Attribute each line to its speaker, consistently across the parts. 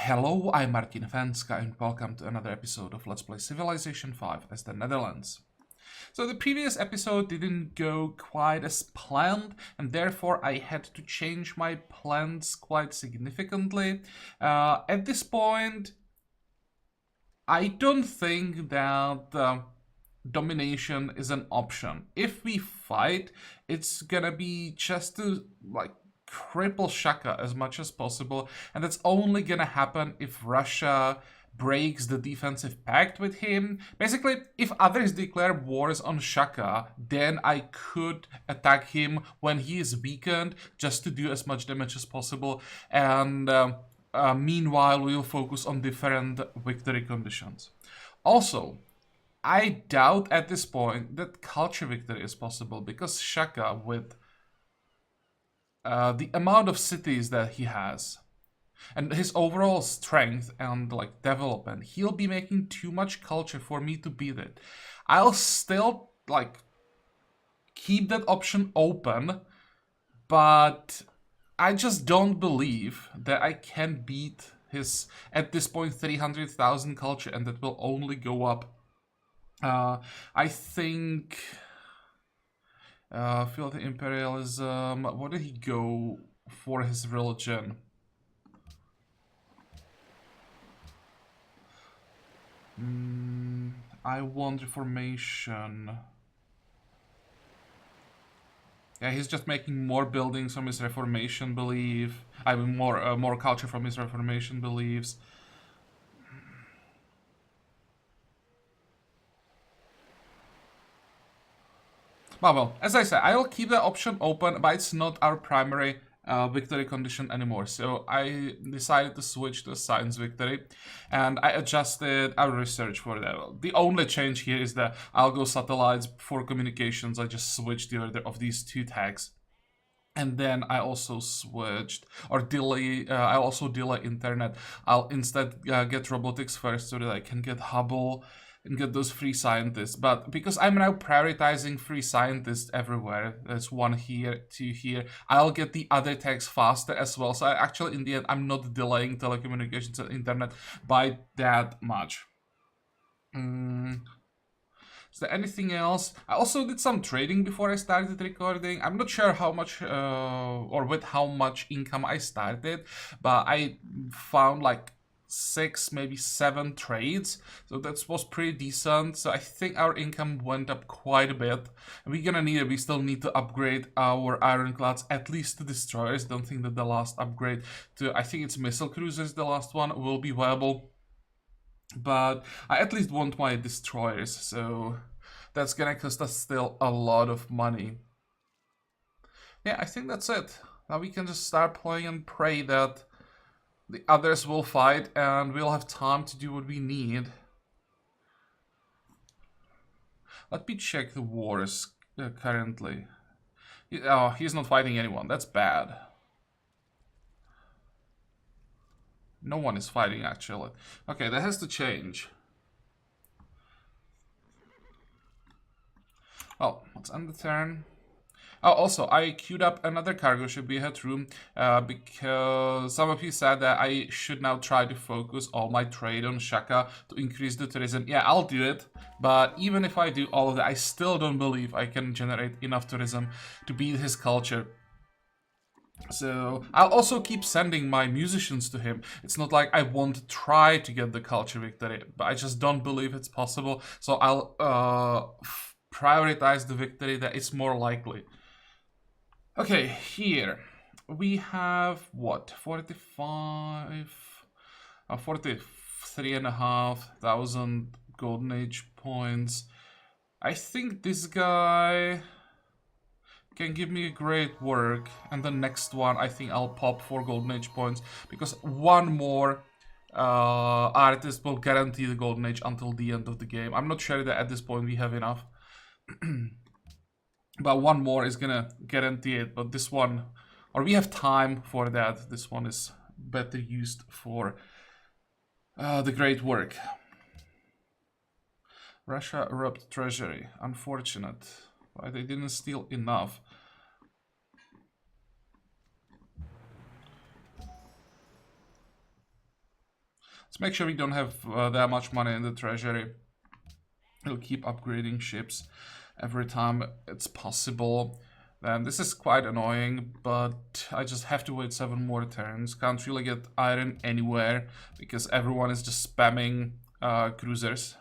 Speaker 1: Hello, I'm Martin Fencka and welcome to another episode of Let's Play Civilization 5 as the Netherlands. So the previous episode didn't go quite as planned, and therefore I had to change my plans quite significantly. At this point, I don't think that domination is an option. If we fight, it's gonna be just to cripple Shaka as much as possible, and that's only gonna happen if Russia breaks the defensive pact with him. Basically, if others declare wars on Shaka, then I could attack him when he is weakened, just to do as much damage as possible, and meanwhile we'll focus on different victory conditions. Also, I doubt at this point that culture victory is possible, because Shaka, with the amount of cities that he has and his overall strength and development, he'll be making too much culture for me to beat it. I'll still keep that option open, but I just don't believe that I can beat his, at this point, 300,000 culture, and that will only go up. I think filthy imperialism. What did he go for his religion? I want reformation. Yeah, he's just making more buildings from his reformation belief. I mean, more culture from his reformation beliefs. Well, as I said, I'll keep the option open, but it's not our primary victory condition anymore. So I decided to switch to science victory, and I adjusted our research for that. The only change here is that I'll go satellites for communications. I just switched the order of these two tags. And then I also switched, or delay, I also delay internet. I'll instead get robotics first so that I can get Hubble and get those free scientists. But because I'm now prioritizing free scientists everywhere, there's one here, two here, I'll get the other tags faster as well. So actually, in the end, I'm not delaying telecommunications and internet by that much. Is there anything else? I also did some trading before I started recording. I'm not sure how much or with how much income I started, but I found 6, maybe 7 trades, so that was pretty decent. So I think our income went up quite a bit. We're gonna need it. We still need to upgrade our ironclads, at least to destroyers. Don't think that the last upgrade to, I think it's missile cruisers, the last one, will be viable. But I at least want my destroyers, so that's gonna cost us still a lot of money. Yeah, I think that's it. Now we can just start playing and pray that the others will fight and we'll have time to do what we need. Let me check the wars currently. Oh, he's not fighting anyone. That's bad. No one is fighting, actually. Okay, that has to change. Well, let's end the turn. Oh, also, I queued up another cargo ship we had room because some of you said that I should now try to focus all my trade on Shaka to increase the tourism. Yeah, I'll do it, but even if I do all of that, I still don't believe I can generate enough tourism to beat his culture. So I'll also keep sending my musicians to him. It's not like I won't try to get the culture victory, but I just don't believe it's possible. So I'll prioritize the victory that is more likely. Okay, here we have what, 43,500 golden age points. I think this guy can give me great work, and the next one I think I'll pop 4 golden age points, because one more artist will guarantee the golden age until the end of the game. I'm not sure that at this point we have enough. But one more is gonna guarantee it, but this one, or we have time for that, this one is better used for the great work. Russia robbed treasury. Unfortunate. Why they didn't steal enough. Let's make sure we don't have that much money in the treasury. We'll keep upgrading ships every time it's possible. And this is quite annoying, but I just have to wait 7 more turns. Can't really get iron anywhere because everyone is just spamming cruisers.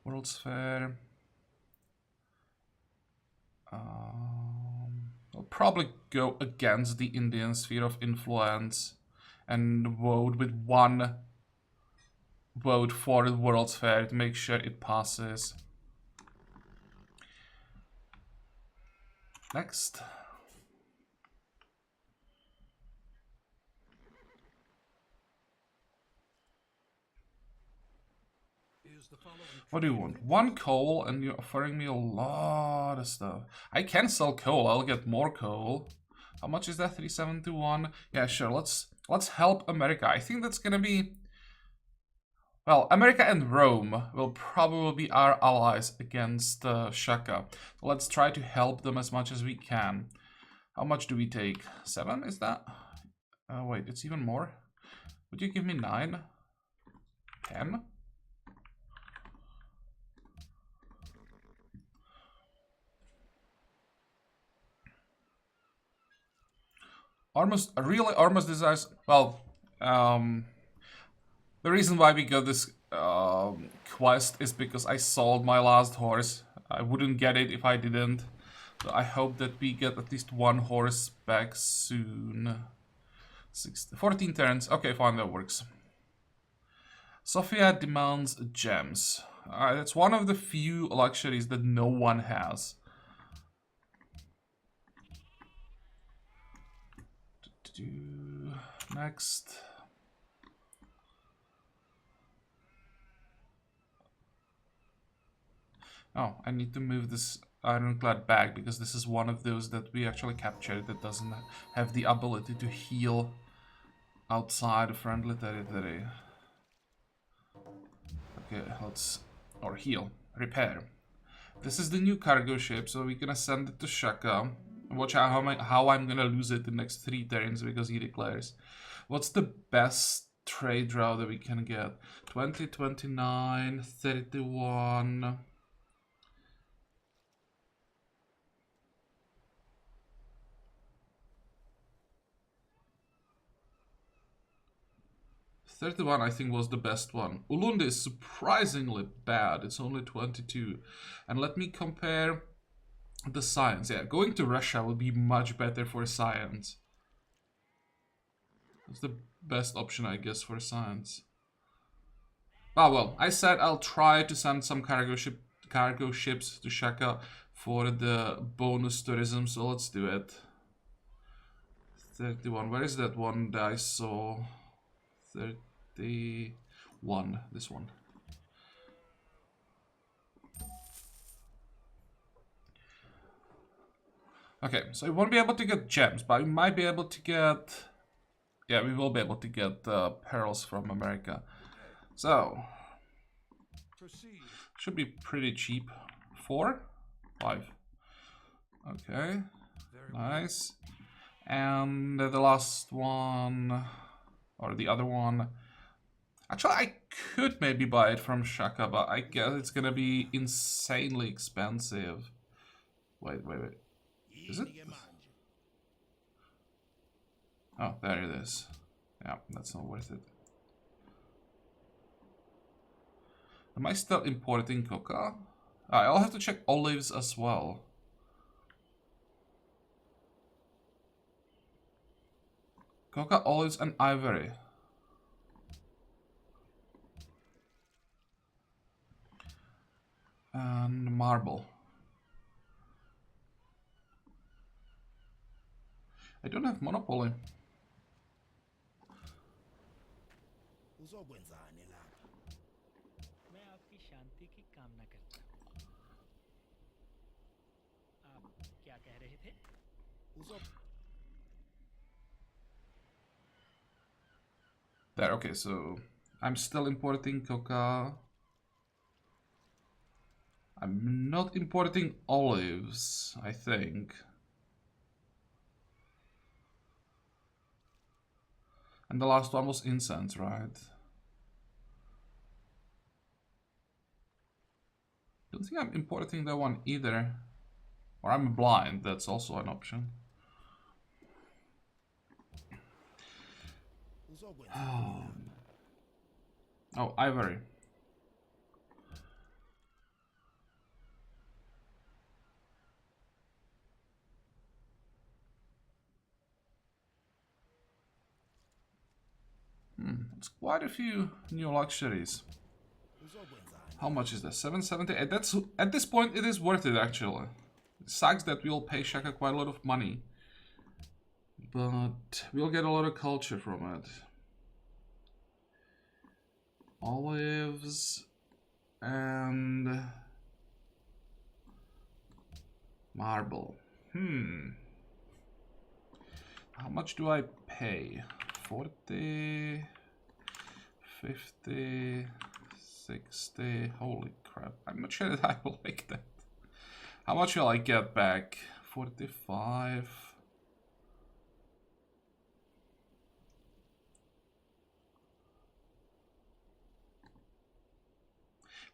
Speaker 1: World's Fair. I'll probably go against the Indian sphere of influence and vote with 1 vote for the World's Fair to make sure it passes. Next. What do you want? 1 coal and you're offering me a lot of stuff. I can sell coal, I'll get more coal. How much is that? 371? Yeah, sure, let's help America. I think that's gonna be... Well, America and Rome will probably be our allies against Shaka. Let's try to help them as much as we can. How much do we take? 7, is that? Wait, it's even more. Would you give me 9? 10? Really almost desires... Well, the reason why we got this quest is because I sold my last horse. I wouldn't get it if I didn't. So I hope that we get at least 1 horse back soon. 14 turns. Okay, fine, that works. Sofia demands gems. That's one of the few luxuries that no one has. Next. Oh, I need to move this ironclad back because this is one of those that we actually captured that doesn't have the ability to heal outside of friendly territory. Okay, let's... or heal. Repair. This is the new cargo ship, so we're gonna send it to Shaka. Watch out how I'm gonna lose it the next 3 turns because he declares. What's the best trade route that we can get? 20, 29, 31... 31, I think, was the best one. Ulundi is surprisingly bad. It's only 22. And let me compare the science. Yeah, going to Russia would be much better for science. It's the best option, I guess, for science. Ah, well, I said I'll try to send some cargo ships to Shaka for the bonus tourism, so let's do it. 31. Where is that one that I saw? 31. This one. Okay, so we won't be able to get gems, but we might be able to get... Yeah, we will be able to get pearls from America. So... should be pretty cheap. 4? 5. Okay. Nice. And the last one... or the other one... Actually, I could maybe buy it from Shaka, but I guess it's gonna be insanely expensive. Wait. Is it? Oh, there it is. Yeah, that's not worth it. Am I still importing coca? I'll have to check olives as well. Coca, olives, and ivory. And marble. I don't have monopoly. There, okay, so I'm still importing coca. I'm not importing olives, I think. And the last one was incense, right? Don't think I'm importing that one either. Or I'm blind, that's also an option. Oh, ivory. It's quite a few new luxuries. How much is that? 770? That's, at this point, it is worth it, actually. It sucks that we'll pay Shaka quite a lot of money. But we'll get a lot of culture from it. Olives and marble. How much do I pay? 40, 50, 60. Holy crap. I'm not sure that I will like that. How much will I get back? 45.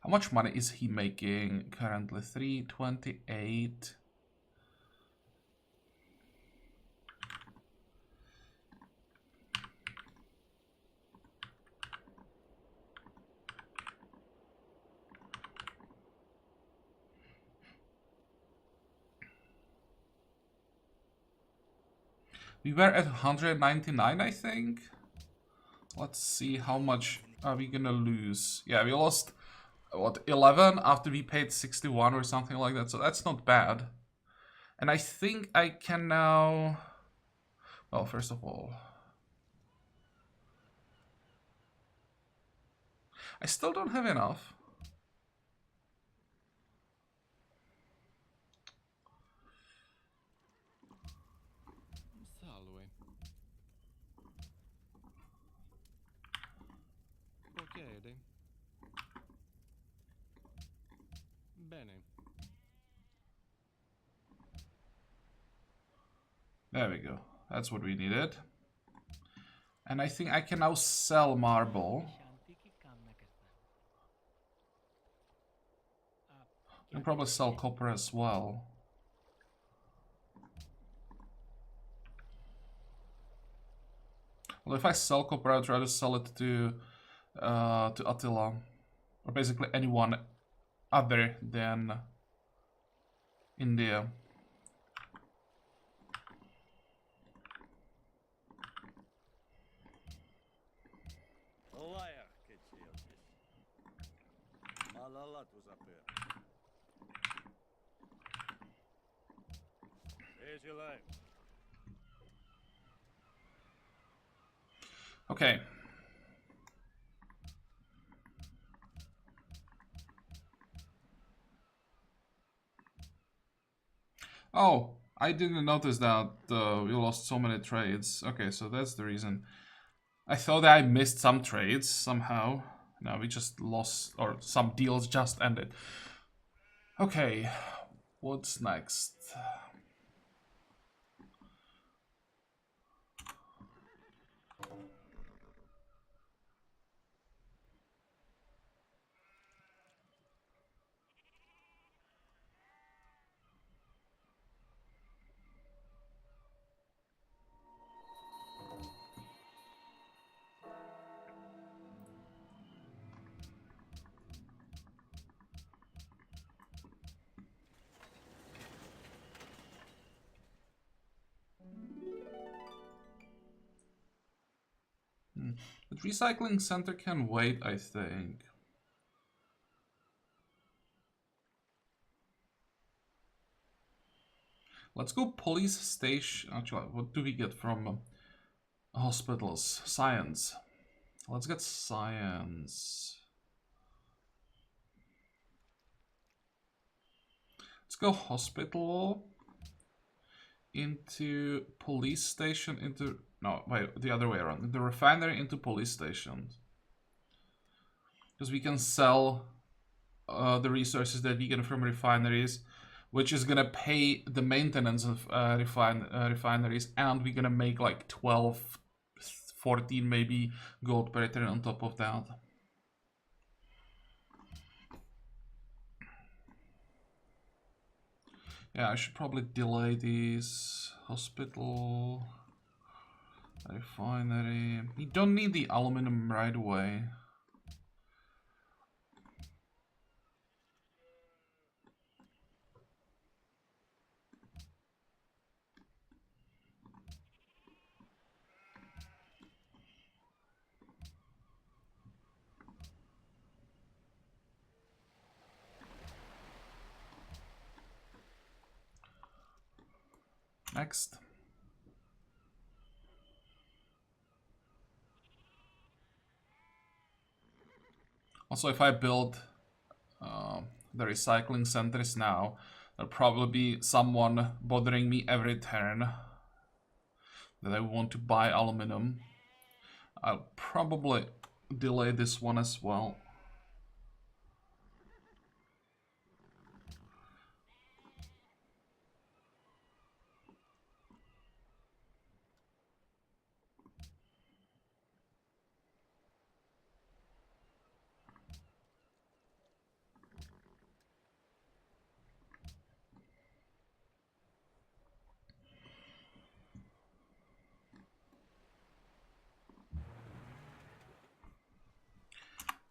Speaker 1: How much money is he making currently? 328. We were at 199, I think. Let's see how much are we gonna lose. Yeah, we lost, what, 11 after we paid 61 or something like that. So that's not bad. And I think I can now... Well, first of all... I still don't have enough. There we go. That's what we needed. And I think I can now sell marble. I can probably sell copper as well. Well, if I sell copper, I'd rather sell it to Attila, or basically anyone other than India. Okay. Oh, I didn't notice that we lost so many trades. Okay, so that's the reason. I thought that I missed some trades somehow. No, we just lost, or some deals just ended. Okay, what's next? The recycling center can wait, I think. Let's go police station. Actually, what do we get from hospitals? Science. Let's get science. Let's go hospital into police station into... No, wait, the other way around. The refinery into police station. Because we can sell the resources that we get from refineries, which is gonna pay the maintenance of refineries, and we're gonna make like 12, 14 maybe gold per turn on top of that. Yeah, I should probably delay these. Hospital, refinery. We don't need the aluminum right away. Next. Also, if I build the recycling centers now, there'll probably be someone bothering me every turn that I want to buy aluminum. I'll probably delay this one as well.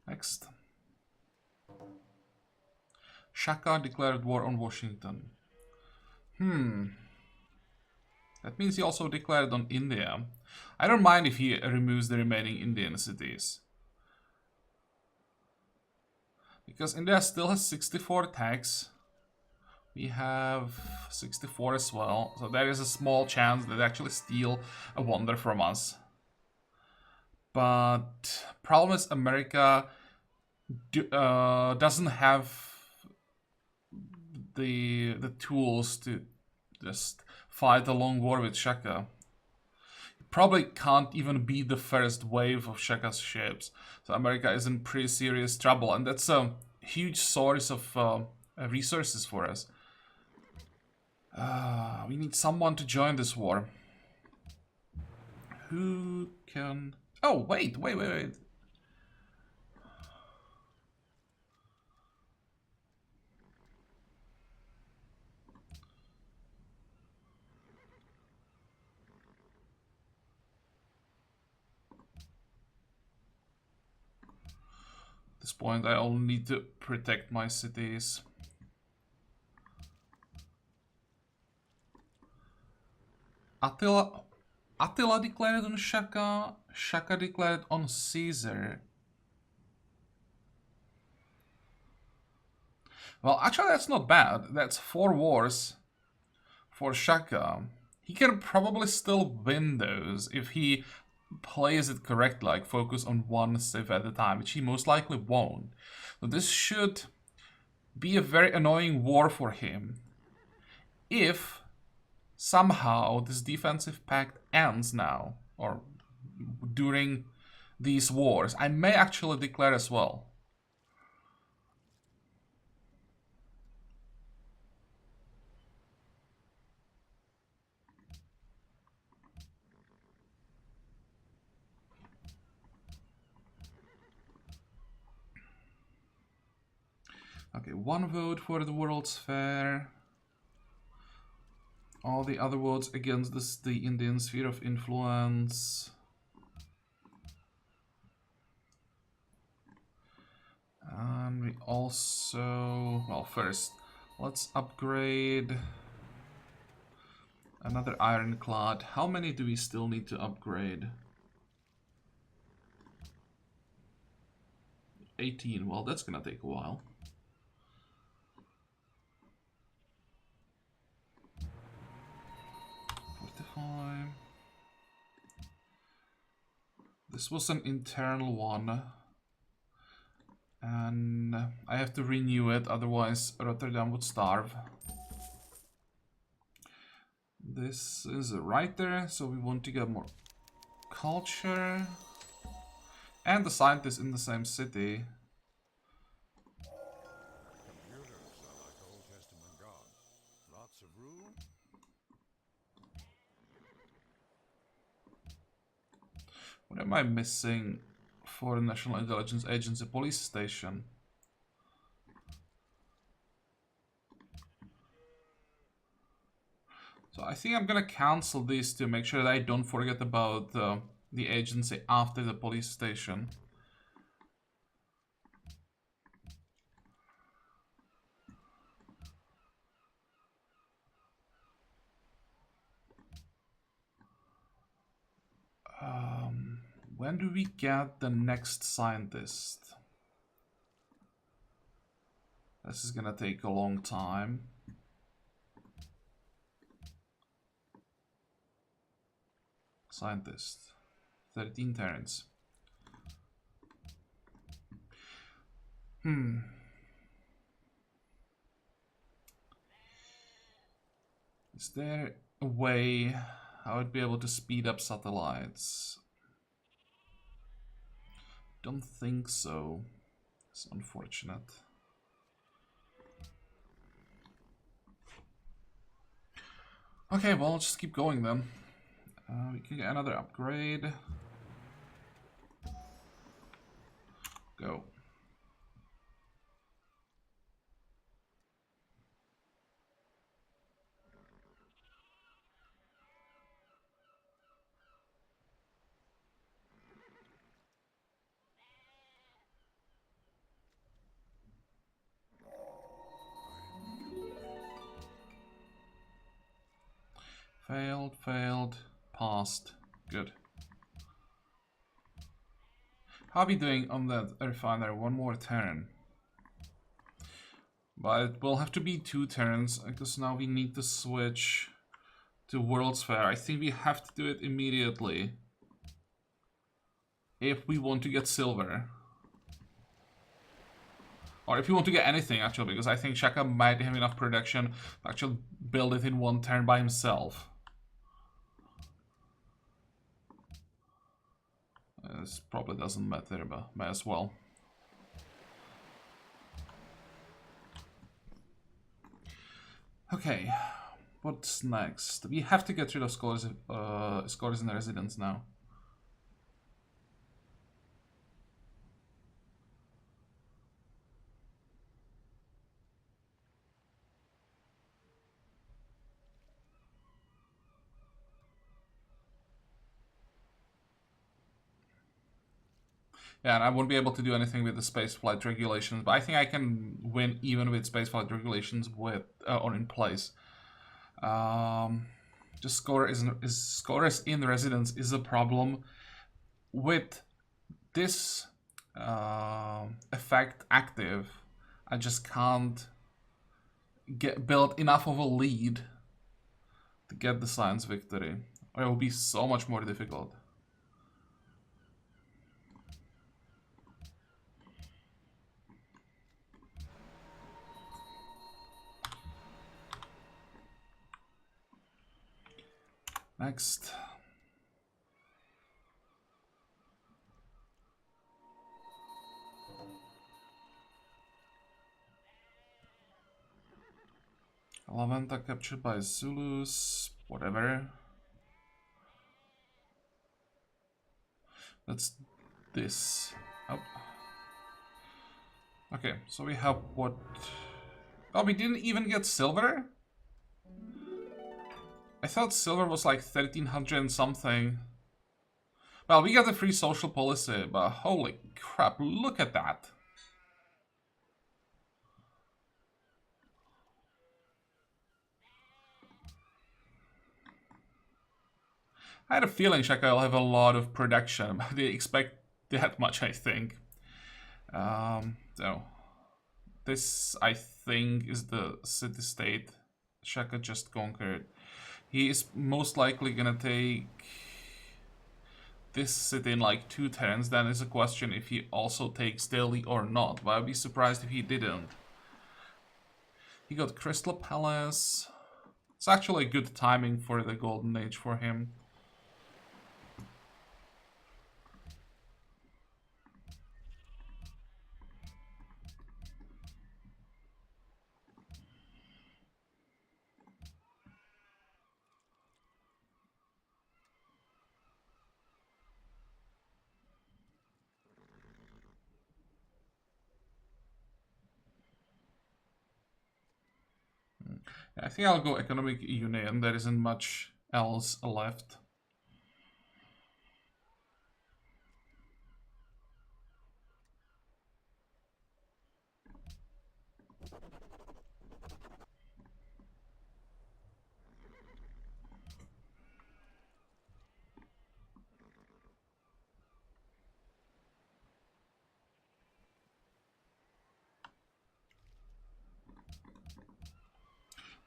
Speaker 1: Next. Shaka declared war on Washington. That means he also declared on India. I don't mind if he removes the remaining Indian cities. Because India still has 64 tax. We have 64 as well. So there is a small chance that they actually steal a wonder from us. But problem is America doesn't have the tools to just fight a long war with Shaka. Probably can't even beat the first wave of Shaka's ships. So America is in pretty serious trouble, and that's a huge source of resources for us. We need someone to join this war. Who can... Oh, wait. At this point, I only need to protect my cities. Attila declared on Shaka. Shaka declared on Caesar. Well, actually, that's not bad. That's 4 wars for Shaka. He can probably still win those if he plays it correctly, like focus on one civ at a time, which he most likely won't. So this should be a very annoying war for him if somehow this defensive pact ends now, or during these wars. I may actually declare as well. Okay, 1 vote for the World's Fair. All the other votes against this, the Indian sphere of influence. And we also... Well, first, let's upgrade another ironclad. How many do we still need to upgrade? 18. Well, that's gonna take a while. This was an internal one. And I have to renew it, otherwise Rotterdam would starve. This is a writer, so we want to get more culture. And the scientist in the same city.
Speaker 2: Computers are like Old Testament gods. Lots of room.
Speaker 1: What am I missing for the National Intelligence Agency police station? So I think I'm gonna cancel these to make sure that I don't forget about the agency after the police station. When do we get the next scientist? This is gonna take a long time. Scientist. 13 turns. Is there a way I would be able to speed up satellites? Don't think so. It's unfortunate. Okay, well, let's just keep going then. We can get another upgrade. Go. Failed, failed, passed. Good. How are we doing on that refiner? One more turn. But it will have to be 2 turns, because now we need to switch to World's Fair. I think we have to do it immediately if we want to get silver. Or if you want to get anything, actually, because I think Shaka might have enough production to actually build it in 1 turn by himself. This probably doesn't matter, but might as well. Okay, what's next? We have to get rid of scholars in the residence now. Yeah, and I won't be able to do anything with the spaceflight regulations, but I think I can win even with spaceflight regulations with or in place. Just scholars in residence is a problem. With this effect active, I just can't build enough of a lead to get the science victory. It will be so much more difficult. Next. Laventa captured by Zulus. Whatever. That's this. Oh. Okay, so we have what? Oh, we didn't even get silver? I thought silver was like 1300 and something. Well, we got the free social policy, but holy crap, look at that. I had a feeling Shaka will have a lot of production, but I didn't expect that much, I think. So, this, I think, is the city-state Shaka just conquered. He is most likely gonna take this city in like 2 turns. Then is a question if he also takes Delhi or not, but I'd be surprised if he didn't. He got Crystal Palace. It's actually good timing for the Golden Age for him. I think I'll go economic union. There isn't much else left.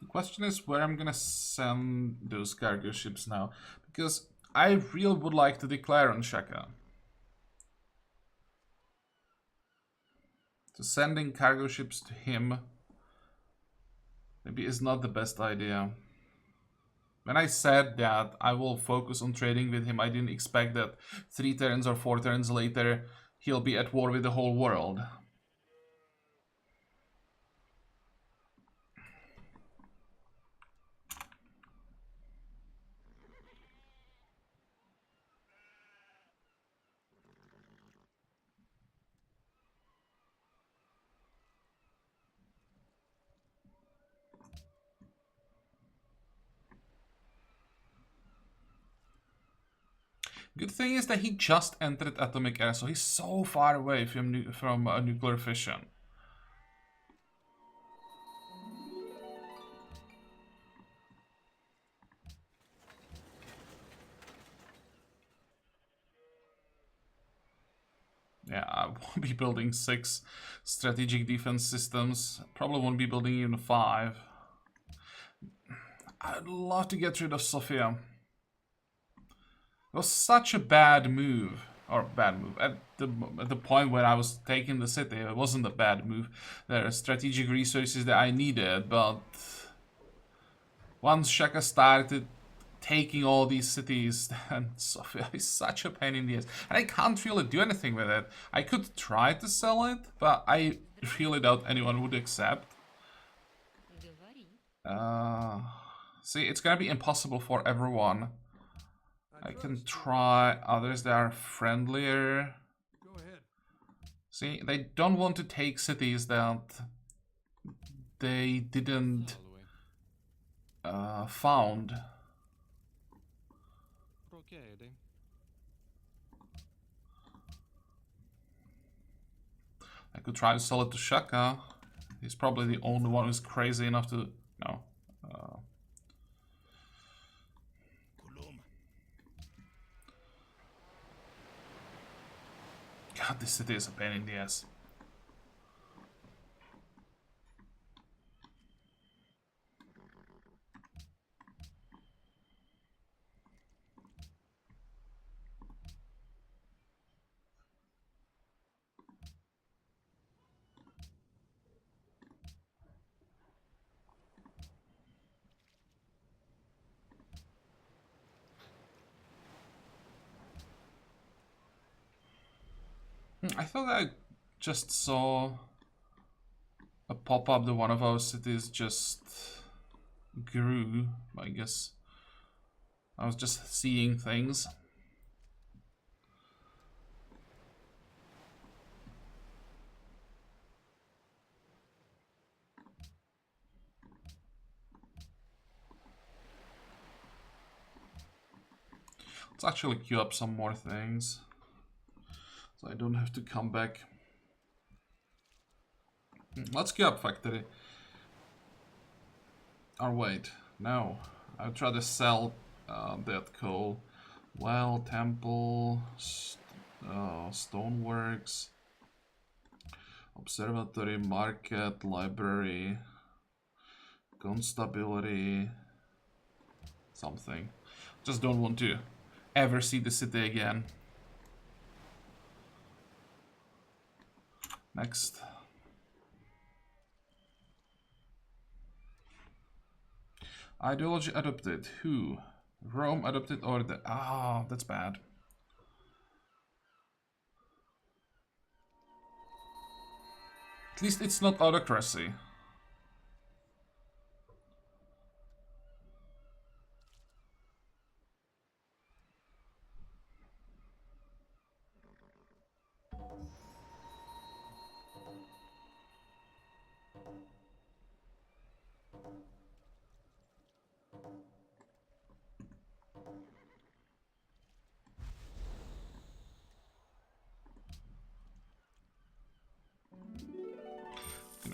Speaker 1: The question is where I'm gonna send those cargo ships now, because I really would like to declare on Shaka. So sending cargo ships to him maybe is not the best idea. When I said that I will focus on trading with him, I didn't expect that 3 turns or 4 turns later he'll be at war with the whole world. Good thing is that he just entered atomic era, so he's so far away from nuclear fission. Yeah, I won't be building 6 strategic defense systems. Probably won't be building even 5. I'd love to get rid of Sofia. It was such a bad move. Or bad move. At the point where I was taking the city, it wasn't a bad move. There are strategic resources that I needed, but once Shaka started taking all these cities, then Sofia is such a pain in the ass. And I can't really do anything with it. I could try to sell it, but I really doubt anyone would accept. See, it's gonna be impossible for everyone. I can try others that are friendlier.
Speaker 2: Go ahead.
Speaker 1: See, they don't want to take cities that they didn't found. I could try to sell it to Shaka. He's probably the only one who's crazy enough to... No. God, this city is a pain in the ass. I thought I just saw a pop-up that one of our cities just grew. I guess I was just seeing things. Let's actually queue up some more things, so I don't have to come back. Let's queue up factory. Or wait, no. I'll try to sell that coal. Well, temple, stoneworks, observatory, market, library, constability, something. Just don't want to ever see the city again. Next. Ideology adopted. Who? Rome adopted or the... Ah, that's bad. At least it's not autocracy.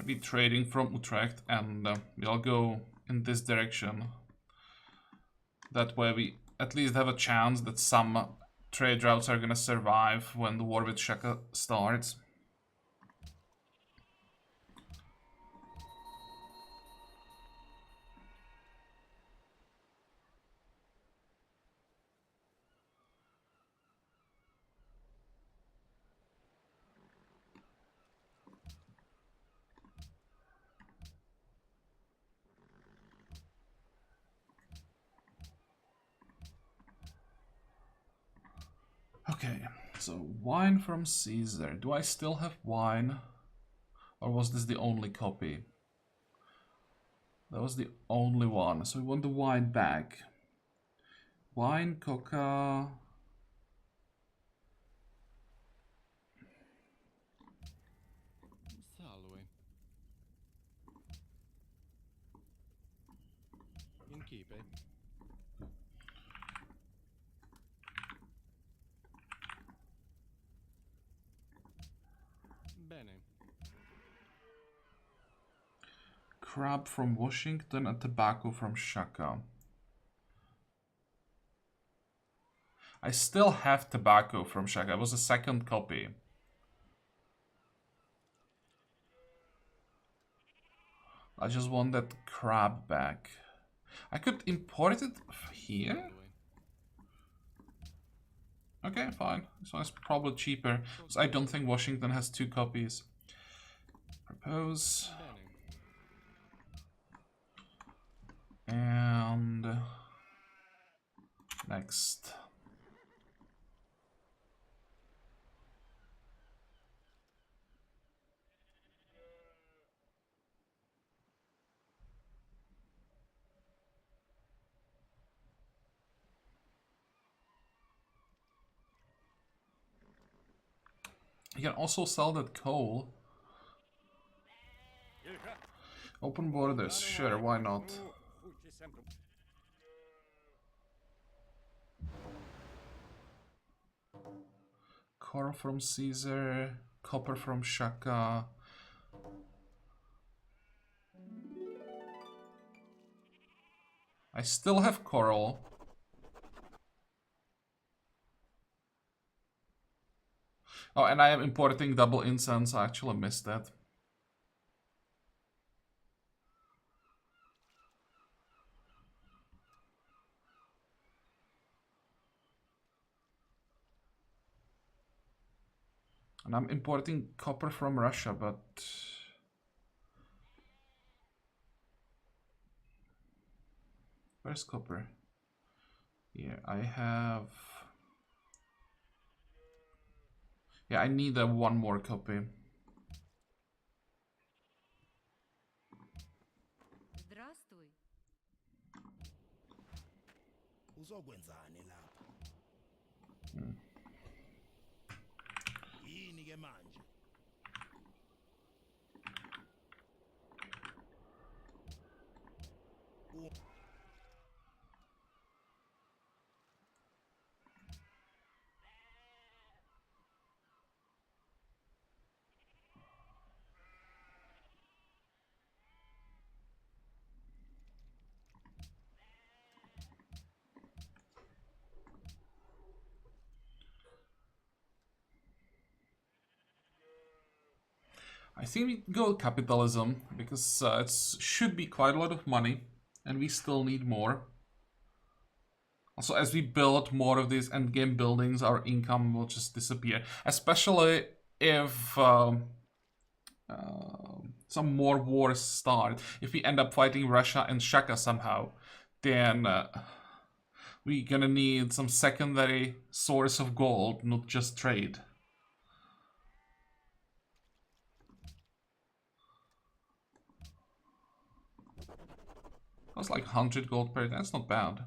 Speaker 1: gonna be trading from Utrecht, and we'll go in this direction. That way we at least have a chance that some trade routes are gonna survive when the war with Shaka starts. Okay, so wine from Caesar. Do I still have wine? Or was this the only copy? That was the only one. So we want the wine back. Wine, coca.
Speaker 2: Salve. In keep. Bene.
Speaker 1: Crab from Washington and tobacco from Shaka. I still have tobacco from Shaka. It was a second copy. I just want that crab back. I could import it here? Okay, fine. This one's probably cheaper, because I don't think Washington has 2 copies. Propose. And next. You can also sell that coal. Open borders, sure, why not? Coral from Caesar, copper from Shaka. I still have coral. Oh, and I am importing double incense. I actually missed that. And I'm importing copper from Russia, but... Where's copper? Here, I have... Yeah, I need one more copy.
Speaker 3: Здравствуй.
Speaker 4: Uzokwenzani lapha? Yini ke manje?
Speaker 1: I think we go capitalism, because it should be quite a lot of money, and we still need more. Also, as we build more of these endgame buildings, our income will just disappear. Especially if some more wars start. If we end up fighting Russia and Shaka somehow, then we're gonna need some secondary source of gold, not just trade. That's like 100 gold per, that's not bad.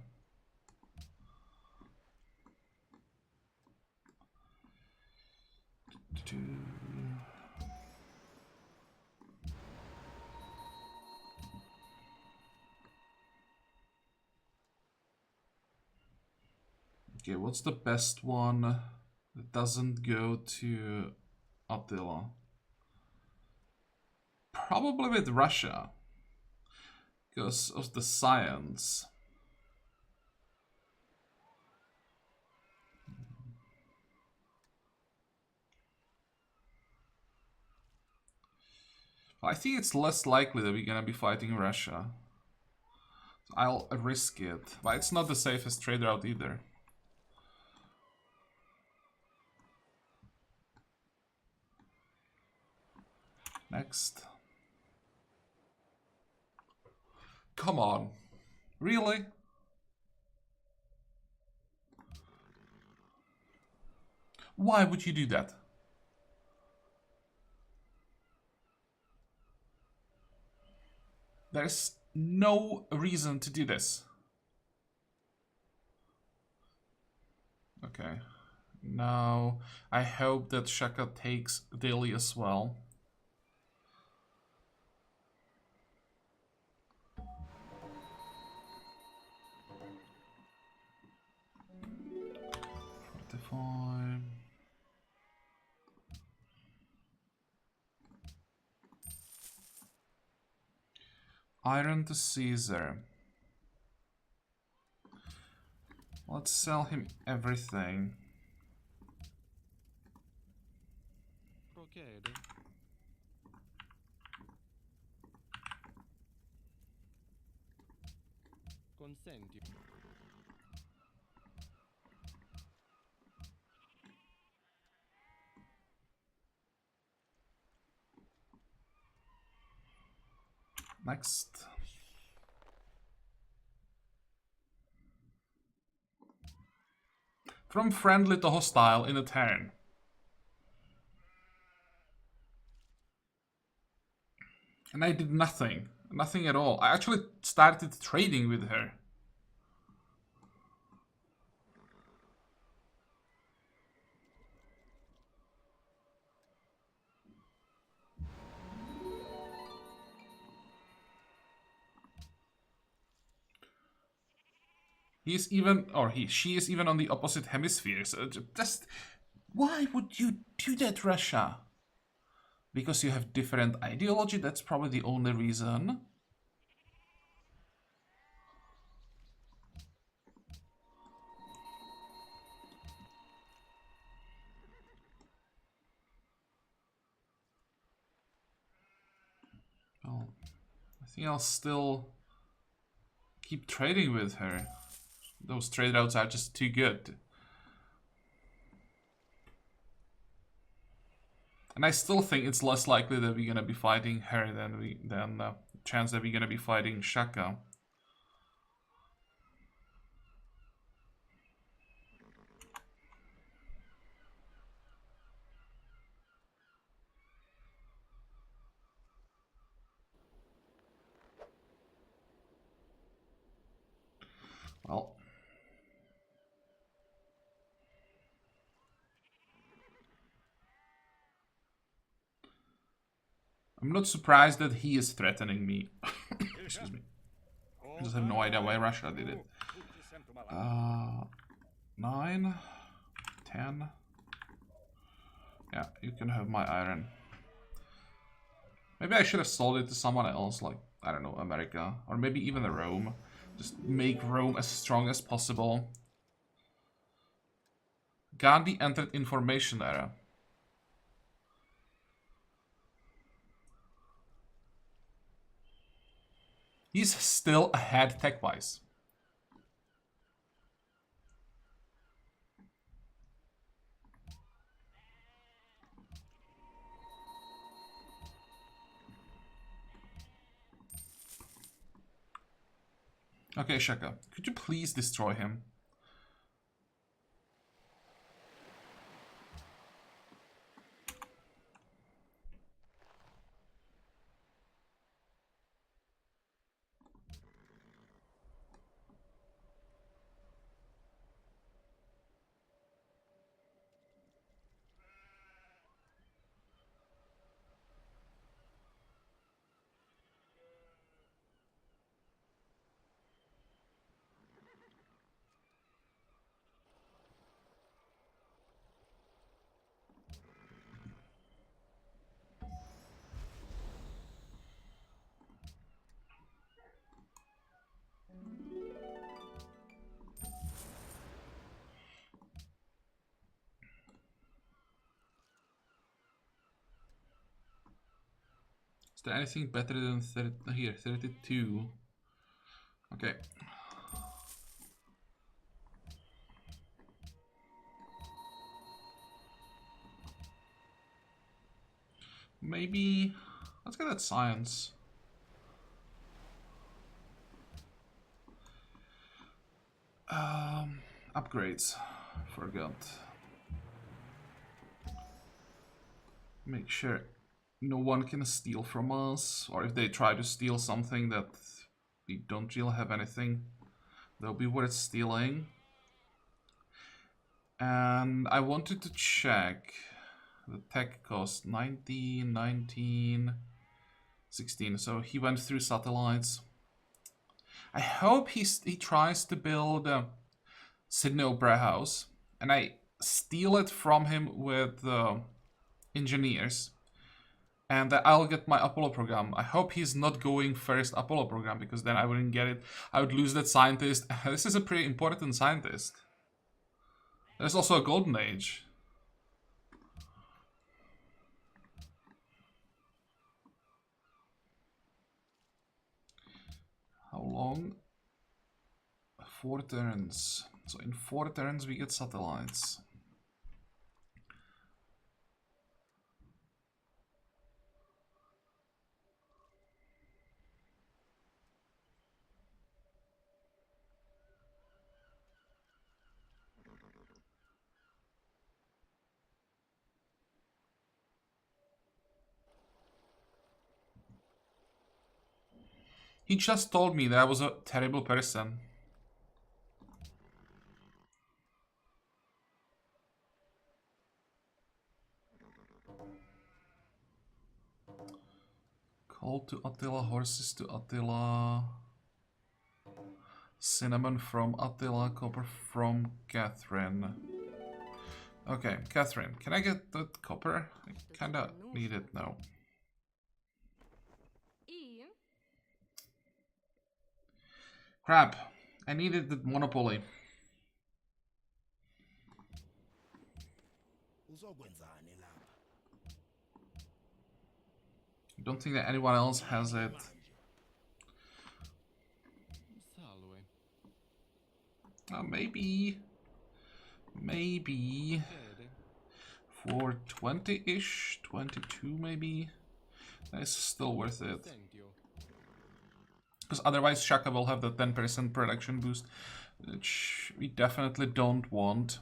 Speaker 1: Okay, what's the best one that doesn't go to Attila? Probably with Russia. Because of the science. I think it's less likely that we're gonna be fighting Russia. I'll risk it. But it's not the safest trade route either. Next. Come on. Really? Why would you do that? There's no reason to do this. Okay. Now, I hope that Shaka takes Delhi as well. Fine. Iron to Caesar. Let's sell him everything.
Speaker 5: Procede. Consenti.
Speaker 1: Next. From friendly to hostile in a turn. And I did nothing. Nothing at all. I actually started trading with her. He's even, or she is even on the opposite hemisphere. So just, why would you do that, Russia? Because you have different ideology, that's probably the only reason. Well, I think I'll still keep trading with her. Those trade routes are just too good. And I still think it's less likely that we're gonna be fighting her than the chance that we're gonna be fighting Shaka. Well, I'm not surprised that he is threatening me. Excuse me. I just have no idea why Russia did it. 9, 10. Yeah, you can have my iron. Maybe I should have sold it to someone else, like, I don't know, America. Or maybe even Rome. Just make Rome as strong as possible. Gandhi entered information era. He's still ahead tech-wise. Okay, Shaka, could you please destroy him? there anything better than 30? Here, 32. Okay. Maybe let's get at science. Upgrades. Forgot. Make sure no one can steal from us, or if they try to steal something that we don't really have anything, they'll be worth stealing. And I wanted to check the tech cost 19, 19, 16. So he went through satellites. I hope he tries to build Sydney Opera House, and I steal it from him with engineers, and that I'll get my Apollo program. I hope he's not going first Apollo program, because then I wouldn't get it. I would lose that scientist. This is a pretty important scientist. There's also a golden age. How long? 4 turns. So in 4 turns we get satellites. He just told me that I was a terrible person. Call to Attila, horses to Attila. Cinnamon from Attila, copper from Catherine. Okay, Catherine, can I get that copper? I kinda need it now. Crap, I needed the monopoly.
Speaker 4: Uzokwenzani lapha?
Speaker 1: I don't think that anyone else has it. Maybe for 20-ish, 22 maybe. That's still worth it. Because otherwise Shaka will have the 10% production boost, which we definitely don't want.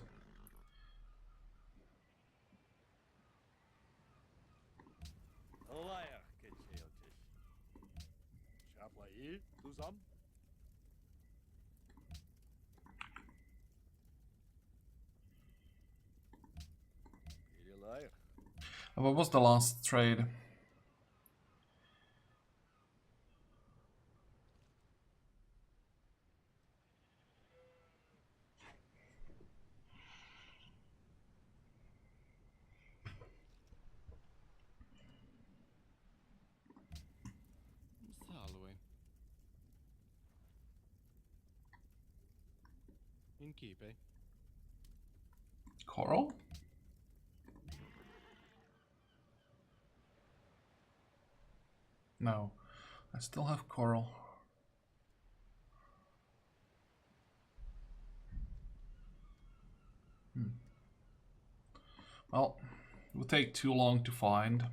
Speaker 1: What was the last trade? Coral? No, I still have coral. Well, it will take too long to find.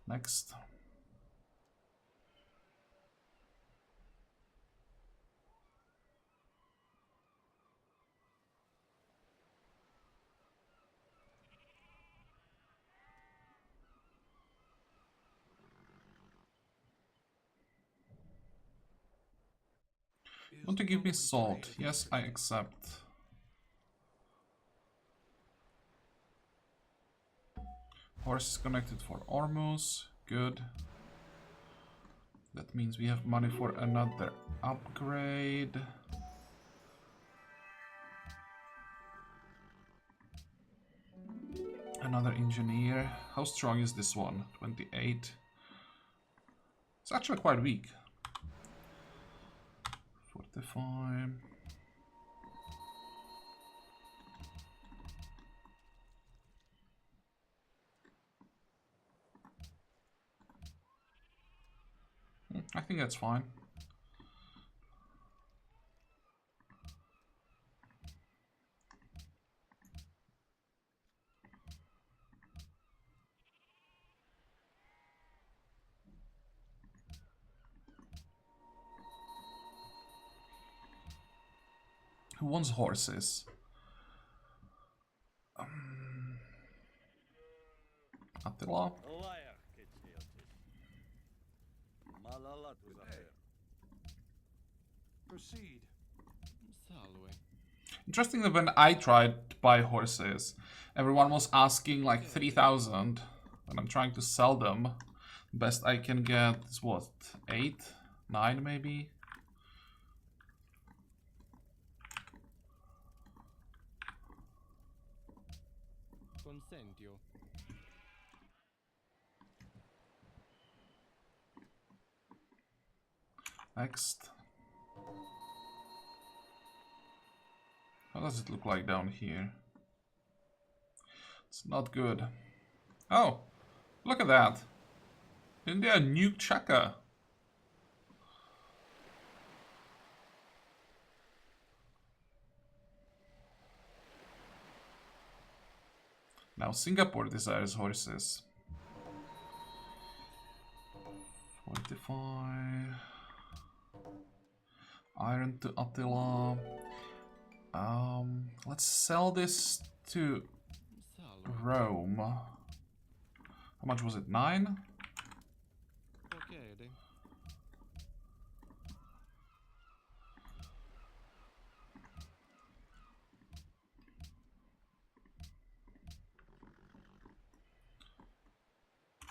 Speaker 1: Next. Want to give me salt? Yes, I accept. Horse is connected for Ormus. Good. That means we have money for another upgrade. Another engineer. How strong is this one? 28. It's actually quite weak. 45. I think that's fine. Who wants horses? Attila?
Speaker 2: Proceed.
Speaker 5: Salve.
Speaker 1: Interesting that when I tried to buy horses, everyone was asking like 3,000. When I'm trying to sell them, best I can get is what? 8? 9 maybe?
Speaker 5: Consentio.
Speaker 1: Next. How does it look like down here? It's not good. Oh, look at that. India nuked Chaka. Now Singapore desires horses. 45. Iron to Attila. Let's sell this to
Speaker 5: Salve.
Speaker 1: Rome. How much was it? 9?
Speaker 5: Procede.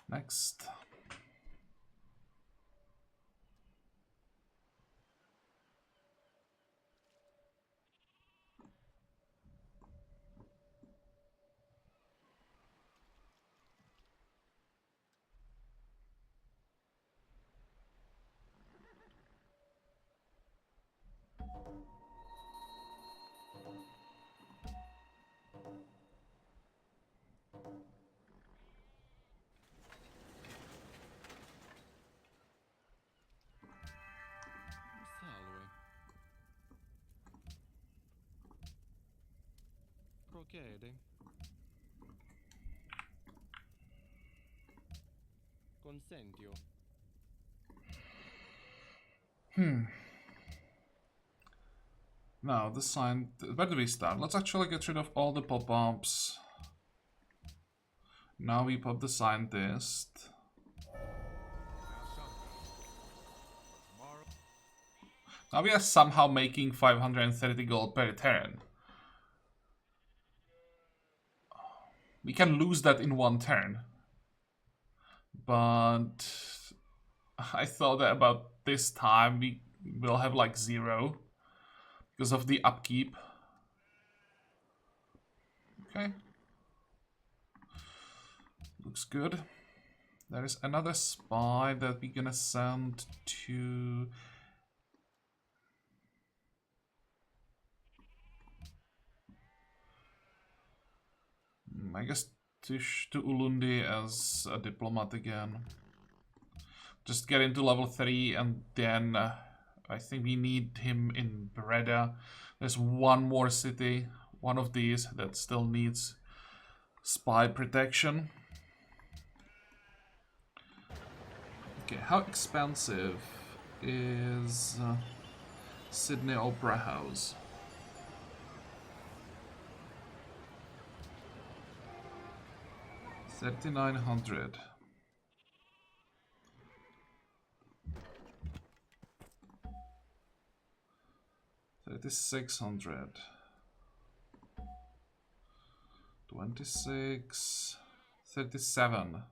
Speaker 1: Next.
Speaker 5: Salve. Procede. Consentio.
Speaker 1: Now, the sign... Where do we start? Let's actually get rid of all the pop-ups. Now we pop the scientist. Now we are somehow making 530 gold per turn. We can lose that in one turn. But I thought that about this time we will have like 0 because of the upkeep. Okay. Looks good. There is another spy that we're gonna send to... I guess to Ulundi as a diplomat again. Just get into level 3 and then I think we need him in Breda. There's one more city, one of these, that still needs spy protection. Okay, how expensive is Sydney Opera House? $3,900. 3,600. 26. 37.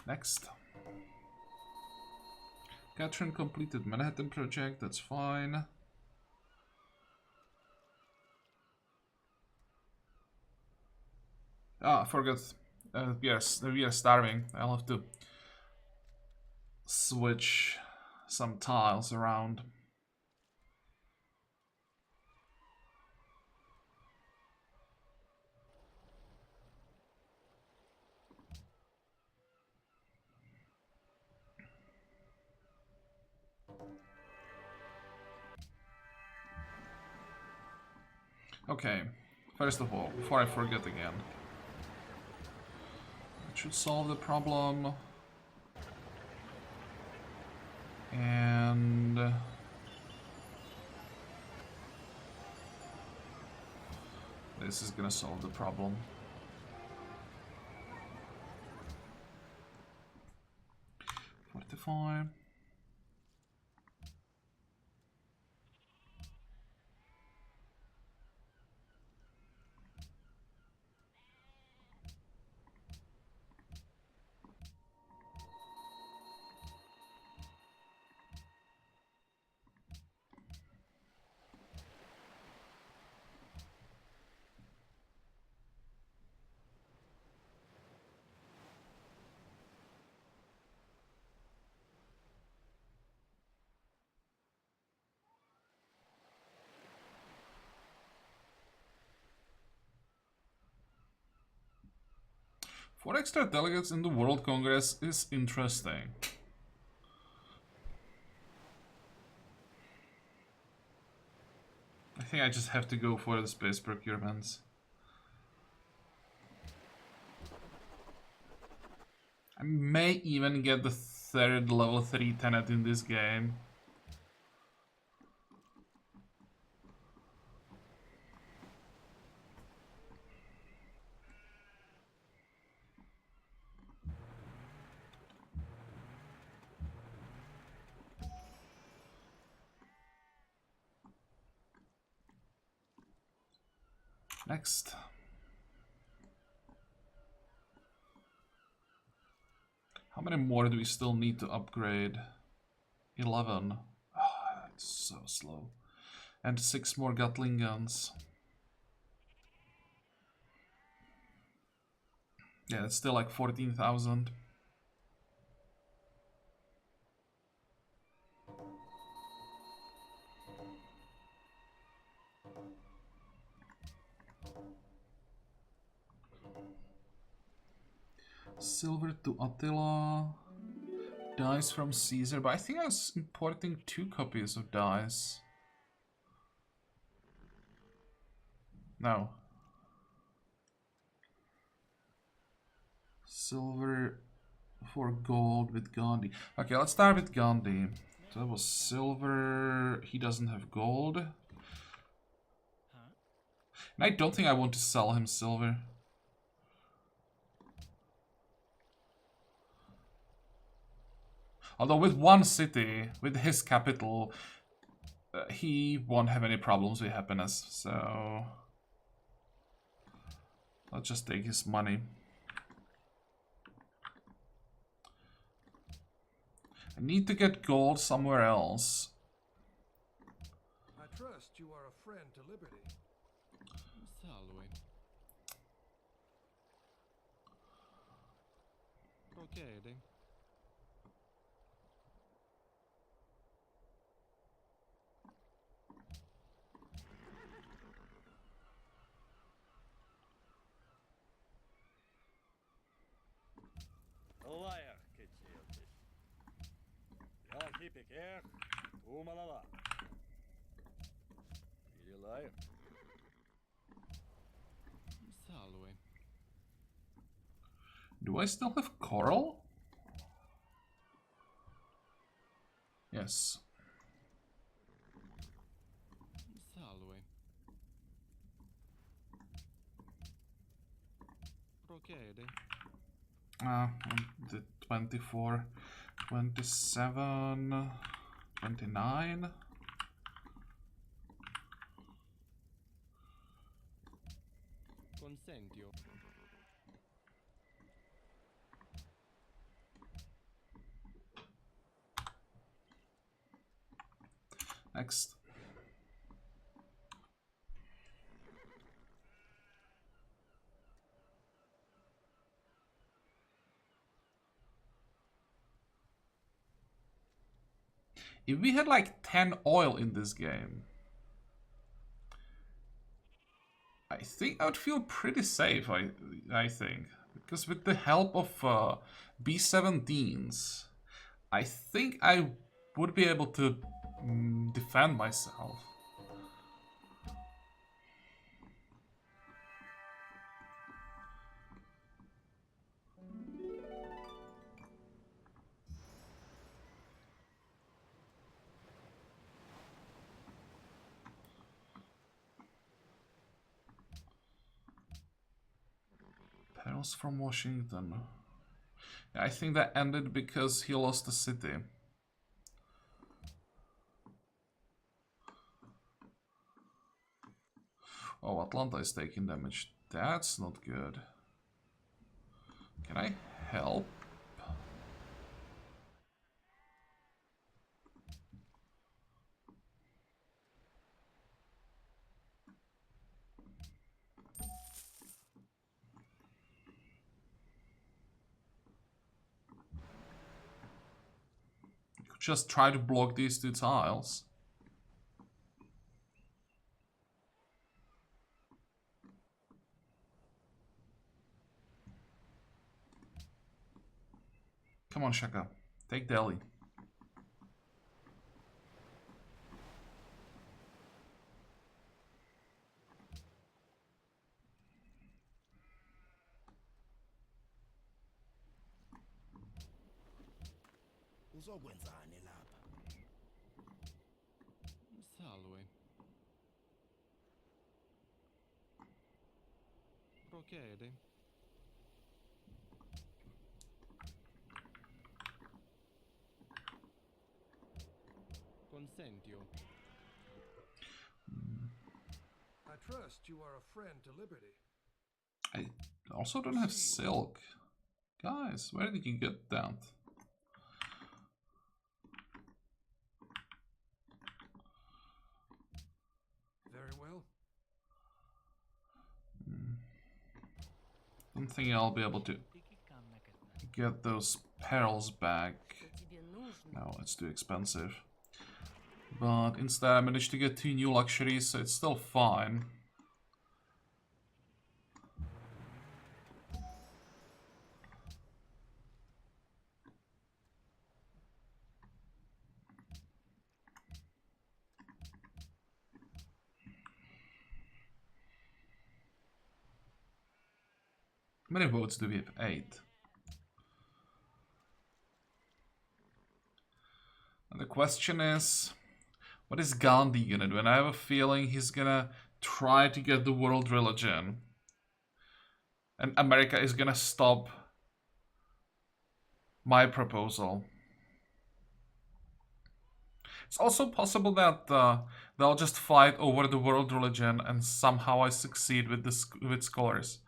Speaker 1: Next. Catherine completed Manhattan Project, that's fine. Ah, I forgot. We are starving. I'll have to switch some tiles around. Okay, first of all, before I forget again, that should solve the problem. And this is gonna solve the problem. Fortify. Four extra delegates in the World Congress is interesting. I think I just have to go for the space procurements. I may even get the third level 3 tenet in this game. Next. How many more do we still need to upgrade? 11. Ah, it's so slow. And 6 more Gatling guns. Yeah, it's still like 14,000. Silver to Attila. Dice from Caesar, but I think I was importing 2 copies of dice. No. Silver for gold with Gandhi. Okay, let's start with Gandhi. So that was silver. He doesn't have gold. And I don't think I want to sell him silver. Although with one city, with his capital, he won't have any problems with happiness. So let's just take his money. I need to get gold somewhere else.
Speaker 2: I trust you are a friend to liberty.
Speaker 5: Salve. Procede.
Speaker 6: Liar, Kitchilti. Ja hipikär, umalala. You liar.
Speaker 5: Salve.
Speaker 1: Do I still have coral? Yes.
Speaker 5: Salve. Procede.
Speaker 1: The 24, 27, 29.
Speaker 5: Consentio.
Speaker 1: Next. If we had like 10 oil in this game, I think I would feel pretty safe, I think. Because with the help of B-17s, I think I would be able to defend myself. Perils from Washington. Yeah, I think that ended because he lost the city. Oh, Atlanta is taking damage. That's not good. Can I help? Could just try to block these two tiles. Come on, Shaka. Take Delhi.
Speaker 4: Uzokwenzani lapha?
Speaker 5: Salve. Procede. Consentio.
Speaker 2: I trust you are a friend to liberty.
Speaker 1: I also don't have silk. Guys, where did you get that?
Speaker 2: Very well.
Speaker 1: Don't think I'll be able to get those perils back. No, it's too expensive. But instead I managed to get 2 new luxuries, so it's still fine. How many votes do we have? 8. And the question is, what is Gandhi gonna do? And I have a feeling he's gonna try to get the world religion. And America is gonna stop my proposal. It's also possible that they'll just fight over the world religion and somehow I succeed with with scholars.